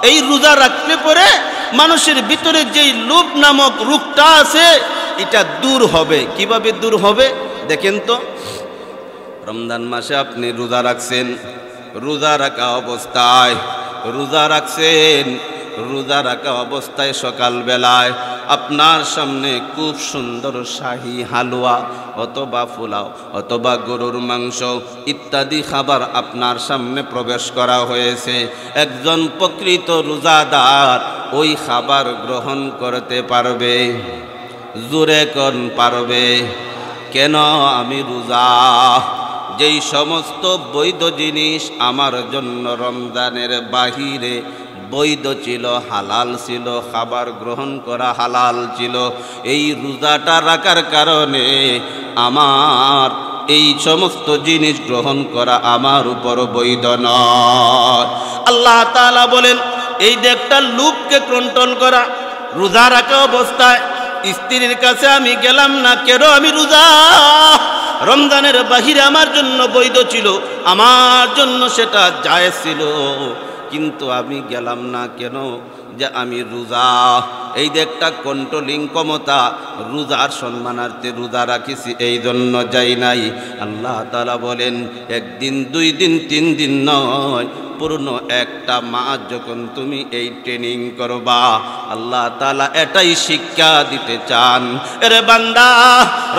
এই রোজা রাখলে পরে মানুষের ভিতরে যেই লোভ নামক রোগটা আছে এটা দূর হবে। কিভাবে দূর হবে দেখেন তো। রমজান মাসে আপনি রোজা রাখছেন, রোজা রাখা অবস্থায় রোজা রাখা অবস্থায় সকালবেলায় আপনার সামনে খুব সুন্দর শাহী হালুয়া অথবা পোলাও অথবা গরুর মাংস ইত্যাদি খাবার আপনার সামনে প্রবেশ করা হয়েছে। একজন প্রকৃত রোজাদার ওই খাবার গ্রহণ করতে পারবে? জোরে কোন পারবে? কেন? আমি রোজা। যেই সমস্ত বৈধ জিনিস আমার জন্য রমজানের বাহিরে বৈধ ছিল, হালাল ছিল, খাবার গ্রহণ করা হালাল ছিল, এই রোজাটা রাখার কারণে আমার এই সমস্ত জিনিস গ্রহণ করা আমার উপর বৈধ নয়। আল্লাহ তাআলা বলেন এই যে একটা লোভকে কন্ট্রোল করা। রোজা রাখা অবস্থায় স্ত্রীর কাছে আমি গেলাম না, কেন? আমি রোজা। রমজানের বাহিরে আমার জন্য বৈধ ছিল, আমার জন্য সেটা জায়েজ ছিল, কিন্তু আমি গেলাম না কেন? যে আমি রোজা। এই যে একটা কন্ট্রোলিং ক্ষমতা, রোজার সম্মানার্থে রোজা রাখিছি, এই জন্য যাই নাই। আল্লাহ তাআলা বলেন একদিন, 2 দিন, 3 দিন নয়, পূর্ণ একটা মাস যখন তুমি এই ট্রেনিং করবা, আল্লাহ তাআলা এটাই শিক্ষা দিতে চান। এরে বান্দা,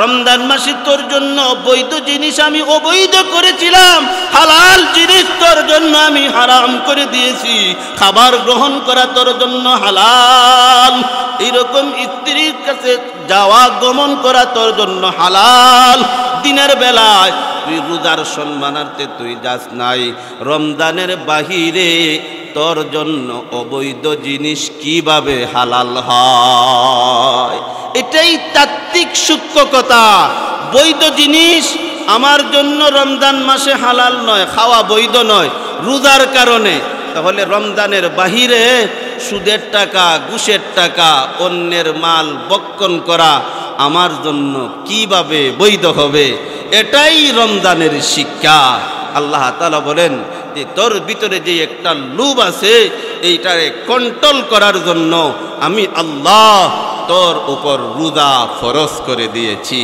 রমজান মাসে তোর জন্য বৈধ জিনিস আমি অবৈধ করেছিলাম, হালাল জিনিস তোর জন্য আমি হারাম করে দিয়েছি, খাবার গ্রহণ করা তোর জন্য হালাল, এইরকম স্ত্রীর কাছে যাওয়া গমন করা তোর জন্য হালাল। দিনের বেলায় তুই রোজার সম্মানার্থে তুই যাস নাই, রমজানের বাহিরে তোর জন্য অবৈধ জিনিস কিভাবে হালাল হয়? এটাই তাত্ত্বিক সূক্ষ্ম কথা। বৈধ জিনিস আমার জন্য রমজান মাসে হালাল নয়, খাওয়া বৈধ নয় রোজার কারণে, তাহলে রমজানের বাহিরে সুদের টাকা, ঘুষের টাকা, অন্যের মাল বক্ষণ করা আমার জন্য কিভাবে বৈধ হবে? এটাই রমজানের শিক্ষা। আল্লাহ তাআলা বলেন যে তোর ভিতরে যে একটা লোভ আছে, এইটারে কন্ট্রোল করার জন্য আমি আল্লাহ তোর উপর রোজা ফরজ করে দিয়েছি।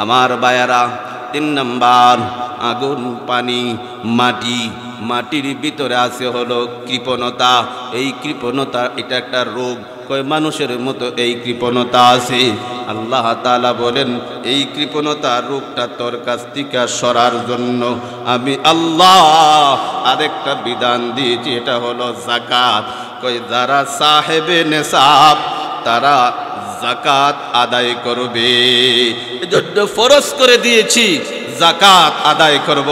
আমার ভাইয়ারা, 3 নম্বর আগুন, পানি, মাটি, মাটির ভিতরে আছে হলো কৃপণতা। এই কৃপণতা এটা একটা রোগ, কয় মানুষের মতো এই কৃপণতা আছে। আল্লাহ তাআলা বলেন এই কৃপণতা রোগটা তোর কাছ থেকে সরার জন্য আমি আল্লাহ আরেকটা বিধান দিয়েছি, এটা হলো যাকাত। কয় যারা সাহেবে নেশাব তারা যাকাত আদায় করবে, এজন্য ফরজ করে দিয়েছি যাকাত আদায় করব।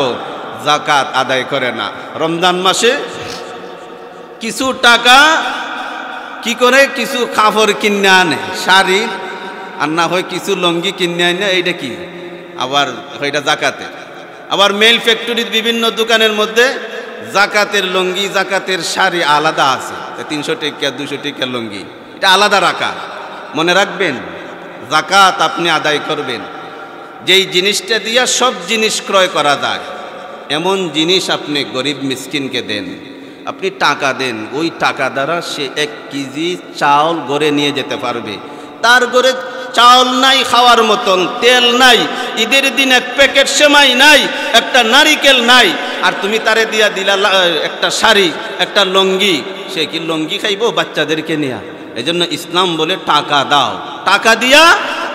যাকাত আদায় করে না। রমজান মাসে কিছু টাকা কি করে, কিছু কাপড় কিনে আনে, শাড়ি, আর না হয় কিছু লঙ্গি কিনে আনে, এইটা কি আবার এটা জাকাতে। আবার মেল ফ্যাক্টরির বিভিন্ন দোকানের মধ্যে জাকাতের লঙ্গি, জাকাতের শাড়ি আলাদা আছে, 300 টাকা 200 টাকা লঙ্গি, এটা আলাদা রাখা। মনে রাখবেন যাকাত আপনি আদায় করবেন যেই জিনিসটা দিয়া সব জিনিস ক্রয় করা যায়, এমন জিনিস আপনি গরিব মিসকিনকে দেন। আপনি টাকা দেন, ওই টাকা দ্বারা সে 1 কেজি চাউল গড়ে নিয়ে যেতে পারবে। তার ঘরে চাউল নাই খাওয়ার মতন, তেল নাই, ঈদের দিন 1 প্যাকেট সেমাই নাই, একটা নারিকেল নাই, আর তুমি তারে দিয়া দিলা একটা শাড়ি, একটা লঙ্গি, সে কি লঙ্গি খাইব বাচ্চাদেরকে নিয়ে? এজন্য ইসলাম বলে টাকা দাও, টাকা দিয়া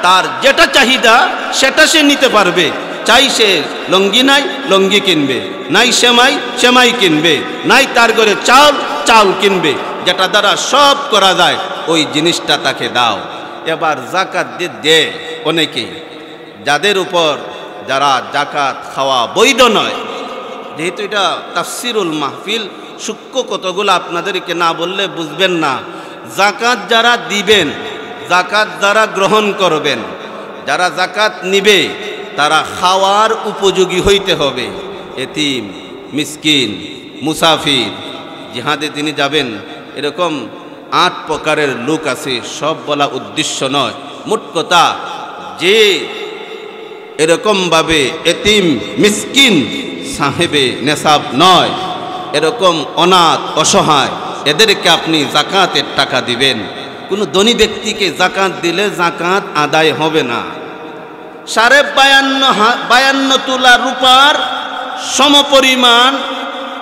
তার যেটা চাহিদা সেটা সে নিতে পারবে। চাই সে লঙ্গি নাই, লঙ্গি কিনবে, নাই সেমাই, সেমাই কিনবে, নাই তার ঘরে চাউল, চাউল কিনবে। যেটা দ্বারা সব করা যায় ওই জিনিসটা তাকে দাও। এবার জাকাত দে অনেকেই, যাদের উপর যারা জাকাত খাওয়া বৈধ নয়, যেহেতু এটা তাফসিরুল মাহফিল, সূক্ষ্ম কতগুলো আপনাদেরকে না বললে বুঝবেন না। জাকাত যারা দিবেন, জাকাত যারা গ্রহণ করবেন, যারা জাকাত নিবে তারা খাওয়ার উপযোগী হইতে হবে। এতিম, মিসকিন, মুসাফির, জিহাদে তিনি যাবেন, এরকম 8 প্রকারের লোক আছে। সব বলা উদ্দেশ্য নয়, মোট কথা যে এরকমভাবে এতিম, মিসকিন, সাহেবে নেশাব নয়, এরকম অনাথ, অসহায়, এদেরকে আপনি জাকাতের টাকা দিবেন। কোনো ধনী ব্যক্তিকে জাকাত দিলে জাকাত আদায় হবে না। 52 তোলা রূপার সমপরিমাণ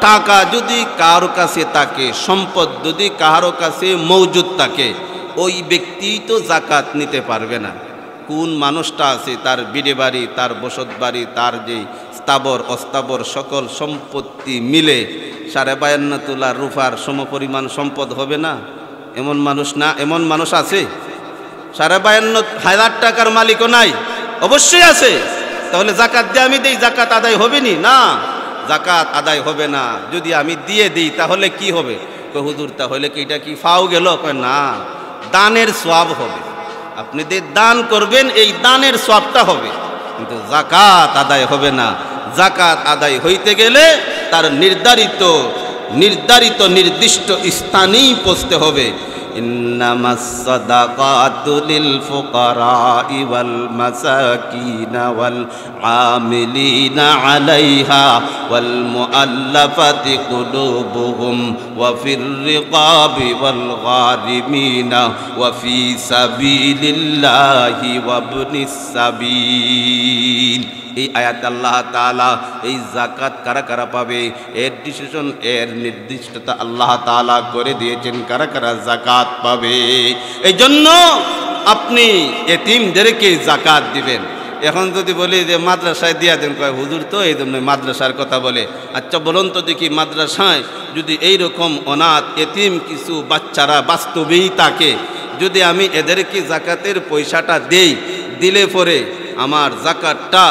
টাকা যদি কারো কাছে থাকে, সম্পদ যদি কারো কাছে মজুদ থাকে, ওই ব্যক্তি তো জাকাত নিতে পারবে না। কোন মানুষটা আছে তার বিড়ে বাড়ি, তার বসত বাড়ি, তার যে স্থাবর অস্থাবর সকল সম্পত্তি মিলে 52 তোলা রূপার সমপরিমাণ সম্পদ হবে না? এমন মানুষ না, এমন মানুষ আছে? 52,000 টাকার মালিকও নাই? অবশ্যই আছে। তাহলে জাকাত দিয়ে আমি দেই, জাকাত আদায় হবে নি? না, জাকাত আদায় হবে না। যদি আমি দিয়ে দিই তাহলে কি হবে? কই হুজুর তাহলে কি এটা কি ফাও গেল? কয় না, দানের সওয়াব হবে। আপনি যে দান করবেন এই দানের সওয়াবটা হবে, কিন্তু জাকাত আদায় হবে না। জাকাত আদায় হইতে গেলে তার নির্দিষ্ট স্থানেই পৌঁছতে হবে। ইন্নামাস সাদাকাতু লিল ফুকারাই ওয়াল মাসাকিন ওয়াল আমিলিনা আলাইহা ওয়াল মুআল্লাফাতি কুলুবুহুম ওয়া ফির রিকাবি ওয়াল গারিমিনা ওয়া ফি সাবিলিল্লাহি ওয়া ইবনিস সাবিল। এই আয়াত আল্লাহ তাআলা এই জাকাত কারা কারা পাবে এর ডিসিশন, এর নির্দিষ্টতা আল্লাহ তাআলা করে দিয়েছেন কারা কারা জাকাত পাবে। এই জন্য আপনি এতিমদেরকে জাকাত দিবেন। এখন যদি বলি যে মাদ্রাসায় দিয়া দেন, কয় হুজুর তো এই জন্য মাদ্রাসার কথা বলে। আচ্ছা বলুন তো দেখি, মাদ্রাসায় যদি এইরকম অনাথ এতিম কিছু বাচ্চারা বাস্তবেই থাকে, যদি আমি এদেরকে জাকাতের পয়সাটা দেই, দিলে পরে আমার জাকাতটা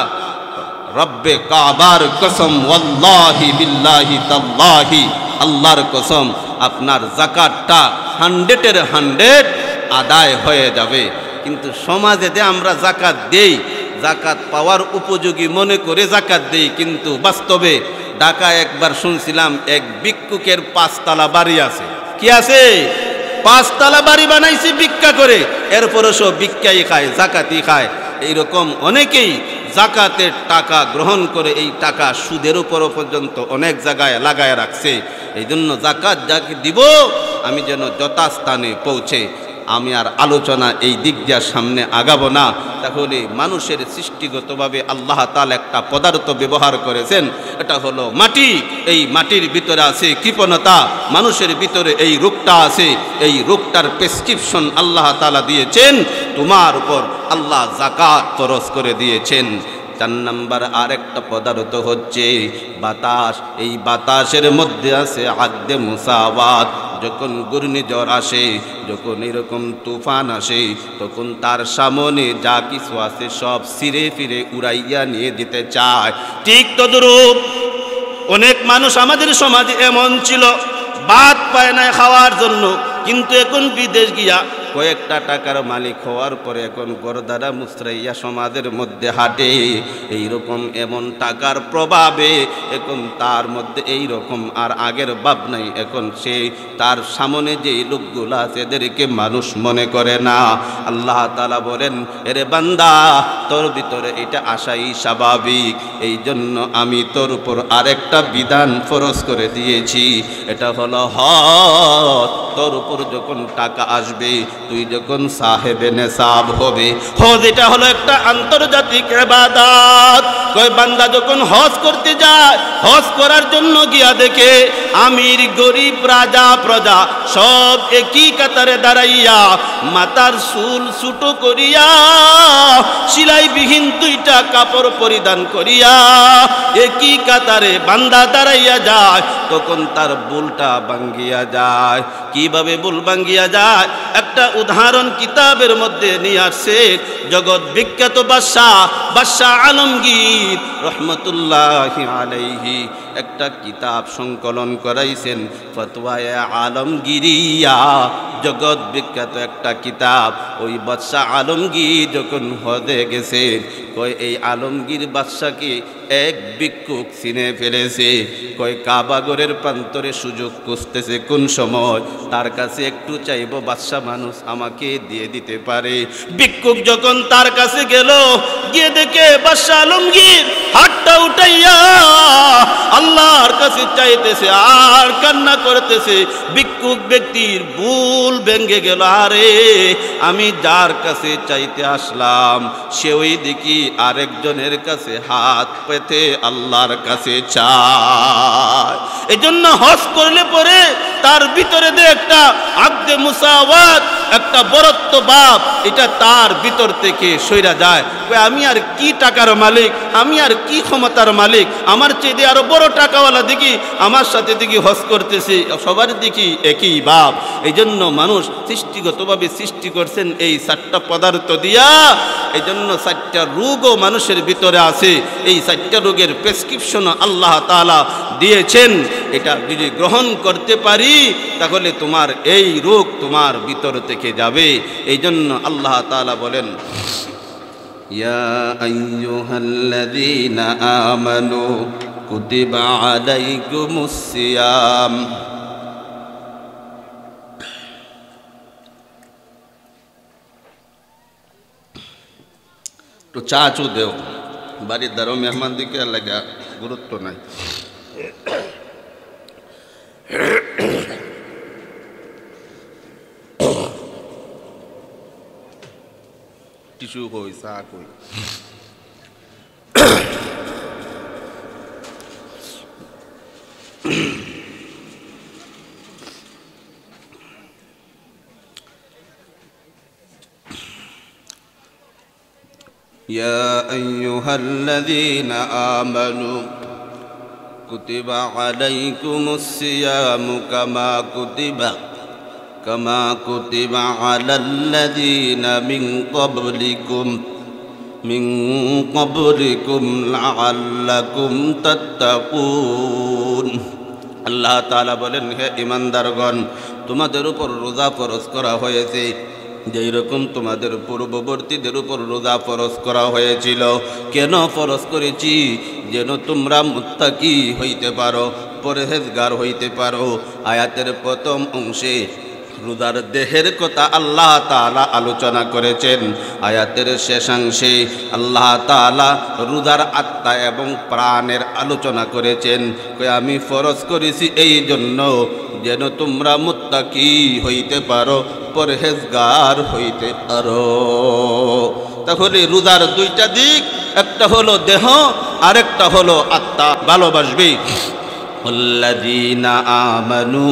রব্বে কাবার কসম, ওয়াল্লাহি বিল্লাহি তাল্লাহি, আল্লাহর কসম, আপনার জাকাতটা 100-এর 100 আদায় হয়ে যাবে। কিন্তু সমাজে যে আমরা জাকাত দেই, জাকাত পাওয়ার উপযোগী মনে করে জাকাত দেই, কিন্তু বাস্তবে ঢাকায় একবার শুনছিলাম এক ভিক্ষুকের 5 তলা বাড়ি আছে। কি আছে? 5 তলা বাড়ি বানাইছে ভিক্ষা করে, এরপরও সব ভিক্ষাই খায়, জাকাতই খায়। এইরকম অনেকেই জাকাতের টাকা গ্রহণ করে এই টাকা সুদের উপরও পর্যন্ত অনেক জায়গায় লাগায় রাখছে। এই জন্য জাকাত যাকে দিব আমি যেন যথাস্থানে পৌঁছে। আমি আর আলোচনা এই দিক দিয়ে সামনে আগাবো না। তাহলে মানুষের সৃষ্টিগতভাবে আল্লাহ তাআলা একটা পদার্থ ব্যবহার করেছেন, এটা হলো মাটি। এই মাটির ভিতরে আছে কৃপণতা, মানুষের ভিতরে এই রোগটা আছে। এই রোগটার প্রেসক্রিপশন আল্লাহ তাআলা দিয়েছেন, তোমার উপর আল্লাহ যাকাত ফরজ করে দিয়েছেন। 4 নম্বর আরেকটা পদার্থ হচ্ছে বাতাস। এই বাতাসের মধ্যে আছে আদে মুসাওয়াত। যখন ঘূর্ণিঝড় আসে, যখন এরকম তুফান আসে, তখন তার সামনে যা কিছু আছে সব ছিঁড়ে ফিরে উড়াইয়া নিয়ে যেতে চায়। ঠিক তদ্রূপ অনেক মানুষ আমাদের সমাজে এমন ছিল, ভাত পায় না খাওয়ার জন্য, কিন্তু এখন বিদেশ গিয়া কয়েকটা টাকার মালিক হওয়ার পরে এখন গরদারা মুসরাইয়া সমাজের মধ্যে হাঁটে। এইরকম এমন টাকার প্রভাবে এখন তার মধ্যে এই রকম আর আগের ভাব নাই। এখন সে তার সামনে যেই লোকগুলো আছে এদেরকে মানুষ মনে করে না। আল্লাহ তাআলা বলেন, এরে বান্দা, তোর ভিতরে এটা আসাই স্বাভাবিক, এই জন্য আমি তোর উপর আরেকটা বিধান ফরজ করে দিয়েছি। এটা হলো হজ। তোর উপর যখন টাকা আসবে, তুই যখন সাহেবে নেশাব হবে, হজ এটা হলো একটা আন্তর্জাতিক ইবাদত। কয় বান্দা যখন হজ করতে যায়, হজ করার জন্য গিয়া দেখে আমির গরিব রাজা প্রজা সব একই কাতারে দাঁড়াইয়া মাথার চুল ছুটো করিয়া সিলাইবিহীন 2টা কাপড় পরিধান করিয়া একই কাতারে বান্দা দাঁড়াইয়া যায়, তখন তার বুলটা ভাঙ্গিয়া যায়। কিভাবে বুল ভাঙ্গিয়া যায়? একটা উদাহরণ কিতাবের মধ্যে নিয়ে আসছে। জগৎ বিখ্যাত বাদশাহ আলমগীর রহমতুল্লাহি আলাইহি একটা কিতাব সংকলন করাইছেন, ফতওয়ায়ে আলমগীরিয়া, জগৎ বিখ্যাত একটা কিতাব। ওই বাদশাহ আলমগীর যখন হজে গেছেন, কয় এই আলমগীর বাদশাকে এক ভিক্ষুক চিনে ফেলেছে। কয় কাবাগরের প্রান্তরে সুযোগ খুঁজতেছে, কোন সময় তার কাছে একটু চাইব, বাদশা মানুষ আমাকে দিয়ে দিতে পারে। ভিক্ষুক যখন তার কাছে গেল, গিয়ে দেখে বাদশা আলমগীর হাতটা উঠাইয়া আল্লাহর কাছে চাইতেছে আর কান্না করতেছে। ভিক্ষুক ব্যক্তির ভুল ভেঙে গেল, আরে আমি যার কাছে চাইতে আসলাম সে ওই দেখি আরেকজনের কাছে হাত পেতে আল্লাহর কাছে চায়। এই জন্য হজ করলে পরে তার ভিতরে যে একটা আদে মুসাওয়াত, একটা বরত্ব ভাব, এটা তার ভিতর থেকে সইরা যায়। আমি আর কি টাকার মালিক, আমি আর কি ক্ষমতার মালিক, আমার চেয়ে আরো বড় টাকাওয়ালা দেখি আমার সাথে দেখি হজ করতেছে, সবার দেখি একই ভাব। এই জন্য মানুষ সৃষ্টিগতভাবে সৃষ্টি করছেন এই 4টা পদার্থ দিয়া। এই জন্য 4টা রোগও মানুষের ভিতরে আছে। এই 4টা রোগের প্রেসক্রিপশন আল্লাহ তাআলা দিয়েছেন। এটা যদি গ্রহণ করতে পারি তাহলে তোমার এই রোগ তোমার ভিতর থেকে যাবে। এই জন্য আল্লাহ তাআলা বলেন, ইয়া আইয়ুহাল্লাযীনা আমানু কুতিবা আলাইকুমুস সিয়াম। তো চা চু দেও, বাড়ির দ্বারো মেহমান দিকে লাগা গুরুত্ব নাই। টিস্যু কই, চা কই? يا أيها الذين آمنوا كتب عليكم الصيام كما كتب على الذين من قبلكم لعلكم تتقون। আল্লাহ তাআলা বলেন, হে ঈমানদারগণ, তোমাদের উপর রোজা ফরজ করা হয়েছে যেই রকম তোমাদের পূর্ববর্তীদের উপর রোজা ফরজ করা হয়েছিল। কেন ফরজ করেছি? যেন তোমরা মুত্তাকি হইতে পারো, পরহেজগার হইতে পারো। আয়াতের প্রথম অংশে রোজার দেহের কথা আল্লাহ তাআলা আলোচনা করেছেন। আয়াতের শেষাংশে আল্লাহ তাআলা রোজার আত্মা এবং প্রাণের আলোচনা করেছেন। আমি ফরজ করেছি এই জন্য যেন তোমরা মুত্তাকি হইতে পারো, পরহেজগার হইতে পারো। তাহলে রোজার দুইটা দিক, একটা হলো দেহ, আরেকটা হলো আত্মা। ভালোবাসবি আল্লাযীনা আমানু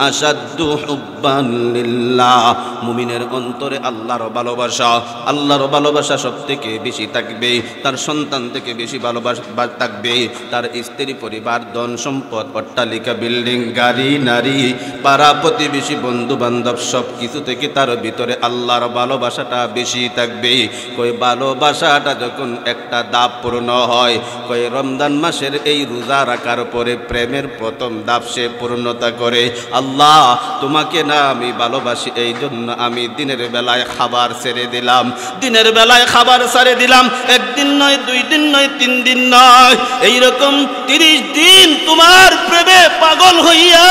আশাদ্দু হুব্বান লিল্লাহ, মুমিনের অন্তরে আল্লাহর ভালোবাসা, আল্লাহর ভালোবাসা সবথেকে বেশি থাকবে। তার সন্তান থেকে বেশি ভালোবাসা থাকবে। তার স্ত্রী, পরিবার, ধন সম্পদ, অট্টালিকা, বিল্ডিং, গাড়ি, নারী, পাড়া প্রতিবেশী, বন্ধু বান্ধব সব কিছু থেকে তার ভিতরে আল্লাহর ভালোবাসাটা বেশি থাকবে। কই ভালোবাসাটা যখন একটা ধাপ পূর্ণ হয়, কই রমজান মাসের এই রোজা রাখার পরে প্রেমের প্রথম ধাপ সে পূর্ণতা করে। আল্লাহ তোমাকে না আমি ভালোবাসি, এই জন্য আমি দিনের বেলায় খাবার ছেড়ে দিলাম, দিনের বেলায় খাবার ছেড়ে দিলাম। একদিন নয়, 2 দিন নয়, 3 দিন নয়, এইরকম 30 দিন তোমার প্রেমে পাগল হইয়া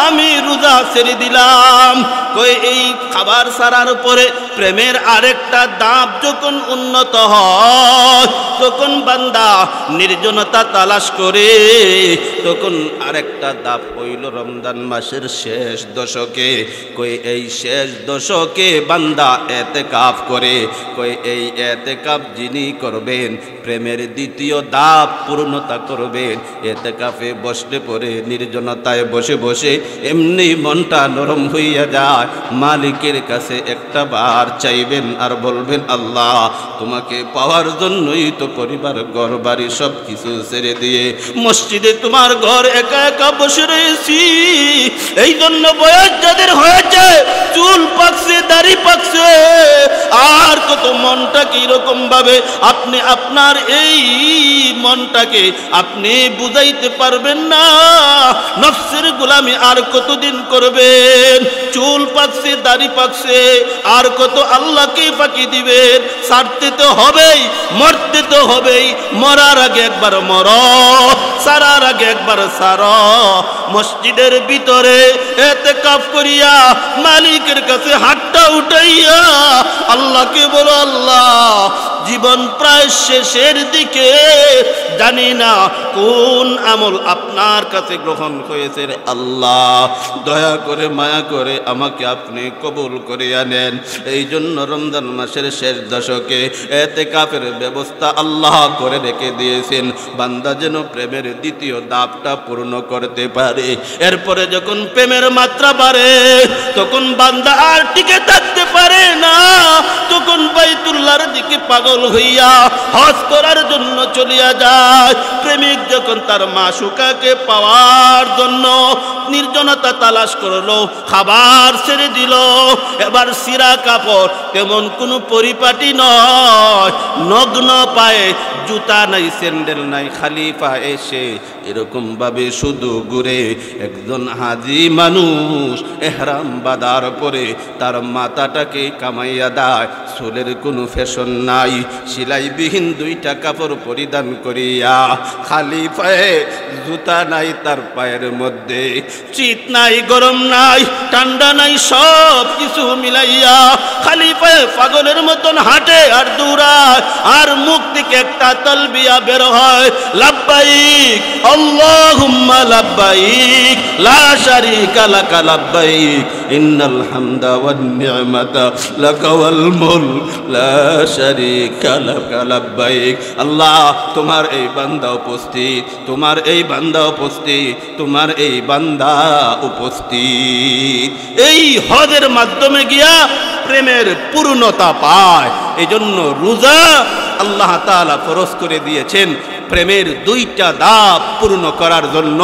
আমি রোজা ছেড়ে দিলাম। কই এই খাবার ছাড়ার পরে প্রেমের আরেকটা ধাপ যখন উন্নত হয়, তখন বান্দা নির্জনতা তালাশ করে, তখন আরেকটা ধাপ হইল রমজান মাসের শেষ দশকে। কই এই শেষ দশকে বান্দা এতেকাফ করে। কই এই এতেকাফ যিনি করবেন, প্রেমের দ্বিতীয় ধাপ পূর্ণতা করবেন। এতেকাফে বসলে পরে নির্জনতায় বসে বসে এমনি মনটা নরম হইয়া যায়। মালিকের কাছে একটা বার চাইবেন আর বলবেন, আল্লাহ তোমাকে পাওয়ার জন্যই তো পরিবার, ঘর বাড়ি সব কিছু ছেড়ে দিয়ে মসজিদে তোমার ঘর একা একা বসে রয়েছি। এই জন্য বয়স যাদের হয়েছে, চুল পাকছে, দাড়ি পাকছে, আর কত মনটা কিরকম ভাবে আপনি আপনার এই মনটাকে আপনি বুঝাইতে পারবেন না। নফসের গোলামি আর কতদিন করবেন? চুল পাকছে, দাড়ি পাকছে, আর কত আল্লাহকে ফাঁকি দিবেন? ছাড়তে তো হবেই, মরতে তো হবেই। মরার আগে একবার মর, সারার আগে একবার সার। মসজিদের ভিতরে ইতিকাফ করিয়া মালিকের কাছে হাতটা উঠাইয়া আল্লাহকে বলো, আল্লাহ জীবন প্রায় শেষের দিকে, জানি না কোন আমল আপনার কাছে গ্রহণ হয়েছে। আল্লাহ দয়া করে মায়া করে আমাকে আপনি কবুল করিয়া নেন। এই জন্য রমজান মাসের শেষ দশকে ইতিকাফের ব্যবস্থা আল্লাহ করে রেখে দিয়েছেন, বান্দা যেন প্রেমের দ্বিতীয় ধাপটা পূর্ণ করতে পারে। এরপরে যখন প্রেমের মাত্রা বাড়ে, তখন বান্দা আর টিকে থাকতে পারে না, তখন বাইতুল্লাহর দিকে পাগল হইয়া হজ করার জন্য চলিয়া যায়। প্রেমিক যখন তার মাশুকাকে পাওয়ার জন্য নির্জনতা তালাশ করলো, খাবার ছেড়ে দিল, এবার সিরা কাপড়, তেমন কোনো পরিপাটি নয়, নগ্ন পায়ে, জুতা নাই, স্যান্ডেল নাই, খালি পায়ে সে এরকম ভাবে শুধু ঘুরে। একজন হাজি মানুষ এহরাম বাঁধার পরে তার মাথাটাকে কামাইয়া দেয়, চুলের কোনো ফ্যাশন নাই, সেলাইবিহীন 2টা কাপড় পরিধান করিয়া, খালি পায়ে, জুতা নাই তার পায়ের মধ্যে, শীত নাই, গরম নাই, ঠান্ডা নাই, সব কিছু মিলাইয়া খালি পায়ে পাগলের মতন হাঁটে আর দৌড়ায়, আর মুখ থেকে একটা তালবিয়া বের হয়, লাব্বাইক আল্লাহুম্মা লাব্বাইক লা শারীকা লাকা লাব্বাইক ইন্নাল হামদা ওয়ান নি'মাতা লাকা ওয়াল মুলক লা শারীকা লাকা লাব্বাইক। আল্লাহ তোমার এই বান্দা উপস্থিত, তোমার এই বান্দা উপস্থিত, তোমার এই বান্দা উপস্থিত। এই হজের মাধ্যমে গিয়া প্রেমের পূর্ণতা পায়। এই জন্য রোজা আল্লাহ তাআলা ফরজ করে দিয়েছেন প্রেমের 2টা ধাপ পূর্ণ করার জন্য।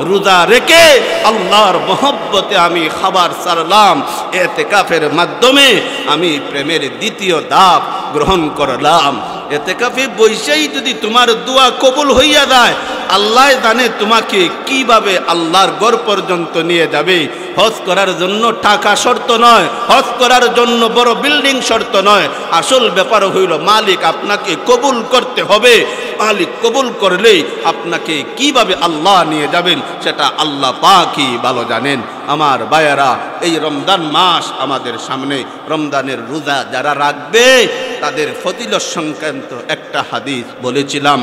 রোজা রেখে আল্লাহর মহব্বতে আমি খাবার ছাড়লাম, ইতিকাফের মাধ্যমে আমি প্রেমের দ্বিতীয় ধাপ গ্রহণ করলাম। ইতিকাফে বৈশাই যদি তোমার দোয়া কবুল হইয়া যায়, আল্লাহ জানে তোমাকে কিভাবে আল্লাহর ঘর পর্যন্ত নিয়ে যাবে। হজ করার জন্য টাকা শর্ত নয়, হজ করার জন্য বড় বিল্ডিং শর্ত নয়। আসল ব্যাপার হইল মালিক আপনাকে কবুল করতে হবে। মালিক কবুল করলেই আপনাকে কিভাবে আল্লাহ নিয়ে যাবেন সেটা আল্লাহ পাকই ভালো জানেন। আমার ভাইয়েরা, এই রমজান মাস আমাদের সামনে, রমজানের রোজা যারা রাখবে তাদের ফজিলত সংক্রান্ত একটা হাদিস বলেছিলাম।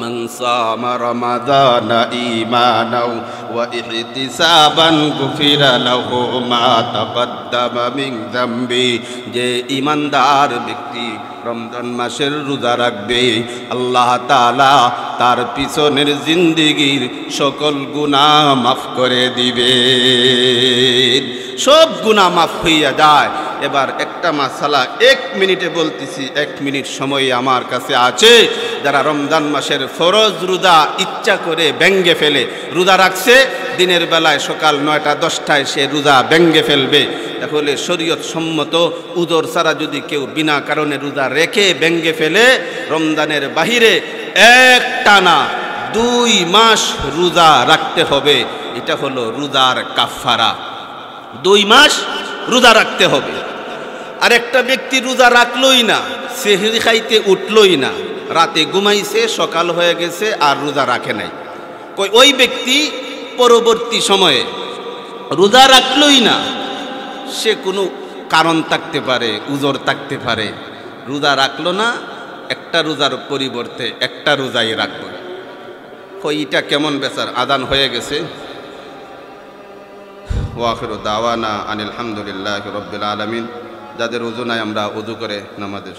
মান সামা রমাদানা ঈমানাও ওয়া ইহতিসাবান গুফিরা লাহু মা তাকদ্দামা মিন যামবি। যে ঈমানদার ব্যক্তি রমজান মাসের রোজা রাখবে, আল্লাহ তাআলা তার পিছনের জিন্দেগির সকল গুনাহ মাফ করে দিবে, সব গুনাহ মাফ হইয়া যায়। এবার একটা মাসালা 1 মিনিটে বলতেছি, 1 মিনিট সময় আমার কাছে আছে। যারা রমজান মাসের ফরজ রোজা ইচ্ছা করে ভেঙ্গে ফেলে, রোজা রাখছে দিনের বেলায় সকাল 9টা 10টায় সে রোজা ভেঙ্গে ফেলবে, তাহলে শরীয়ত সম্মত উযর ছাড়া যদি কেউ বিনা কারণে রোজা রেখে ভেঙ্গে ফেলে, রমজানের বাহিরে একটানা 2 মাস রোজা রাখতে হবে। এটা হলো রোজার কাফারা। 2 মাস রোজা রাখতে হবে। আর একটা ব্যক্তি রোজা রাখলই না, সেহরি খাইতে উঠলই না, রাতে ঘুমাইছে, সকাল হয়ে গেছে আর রোজা রাখে নাই, ওই ব্যক্তি পরবর্তী সময়ে রোজা রাখলই না, সে কোনো কারণ থাকতে পারে, উযর থাকতে পারে, রোজা রাখলো না, একটা রোজার পরিবর্তে একটা রোজাই রাখবে। এটা কেমন বেচার? আযান হয়ে গেছে। ওয়া আখিরু দাওয়ানা আনিল হামদুলিল্লাহি রাব্বিল আলামিন। যাদের ওযু নাই আমরা ওযু করে নামাজে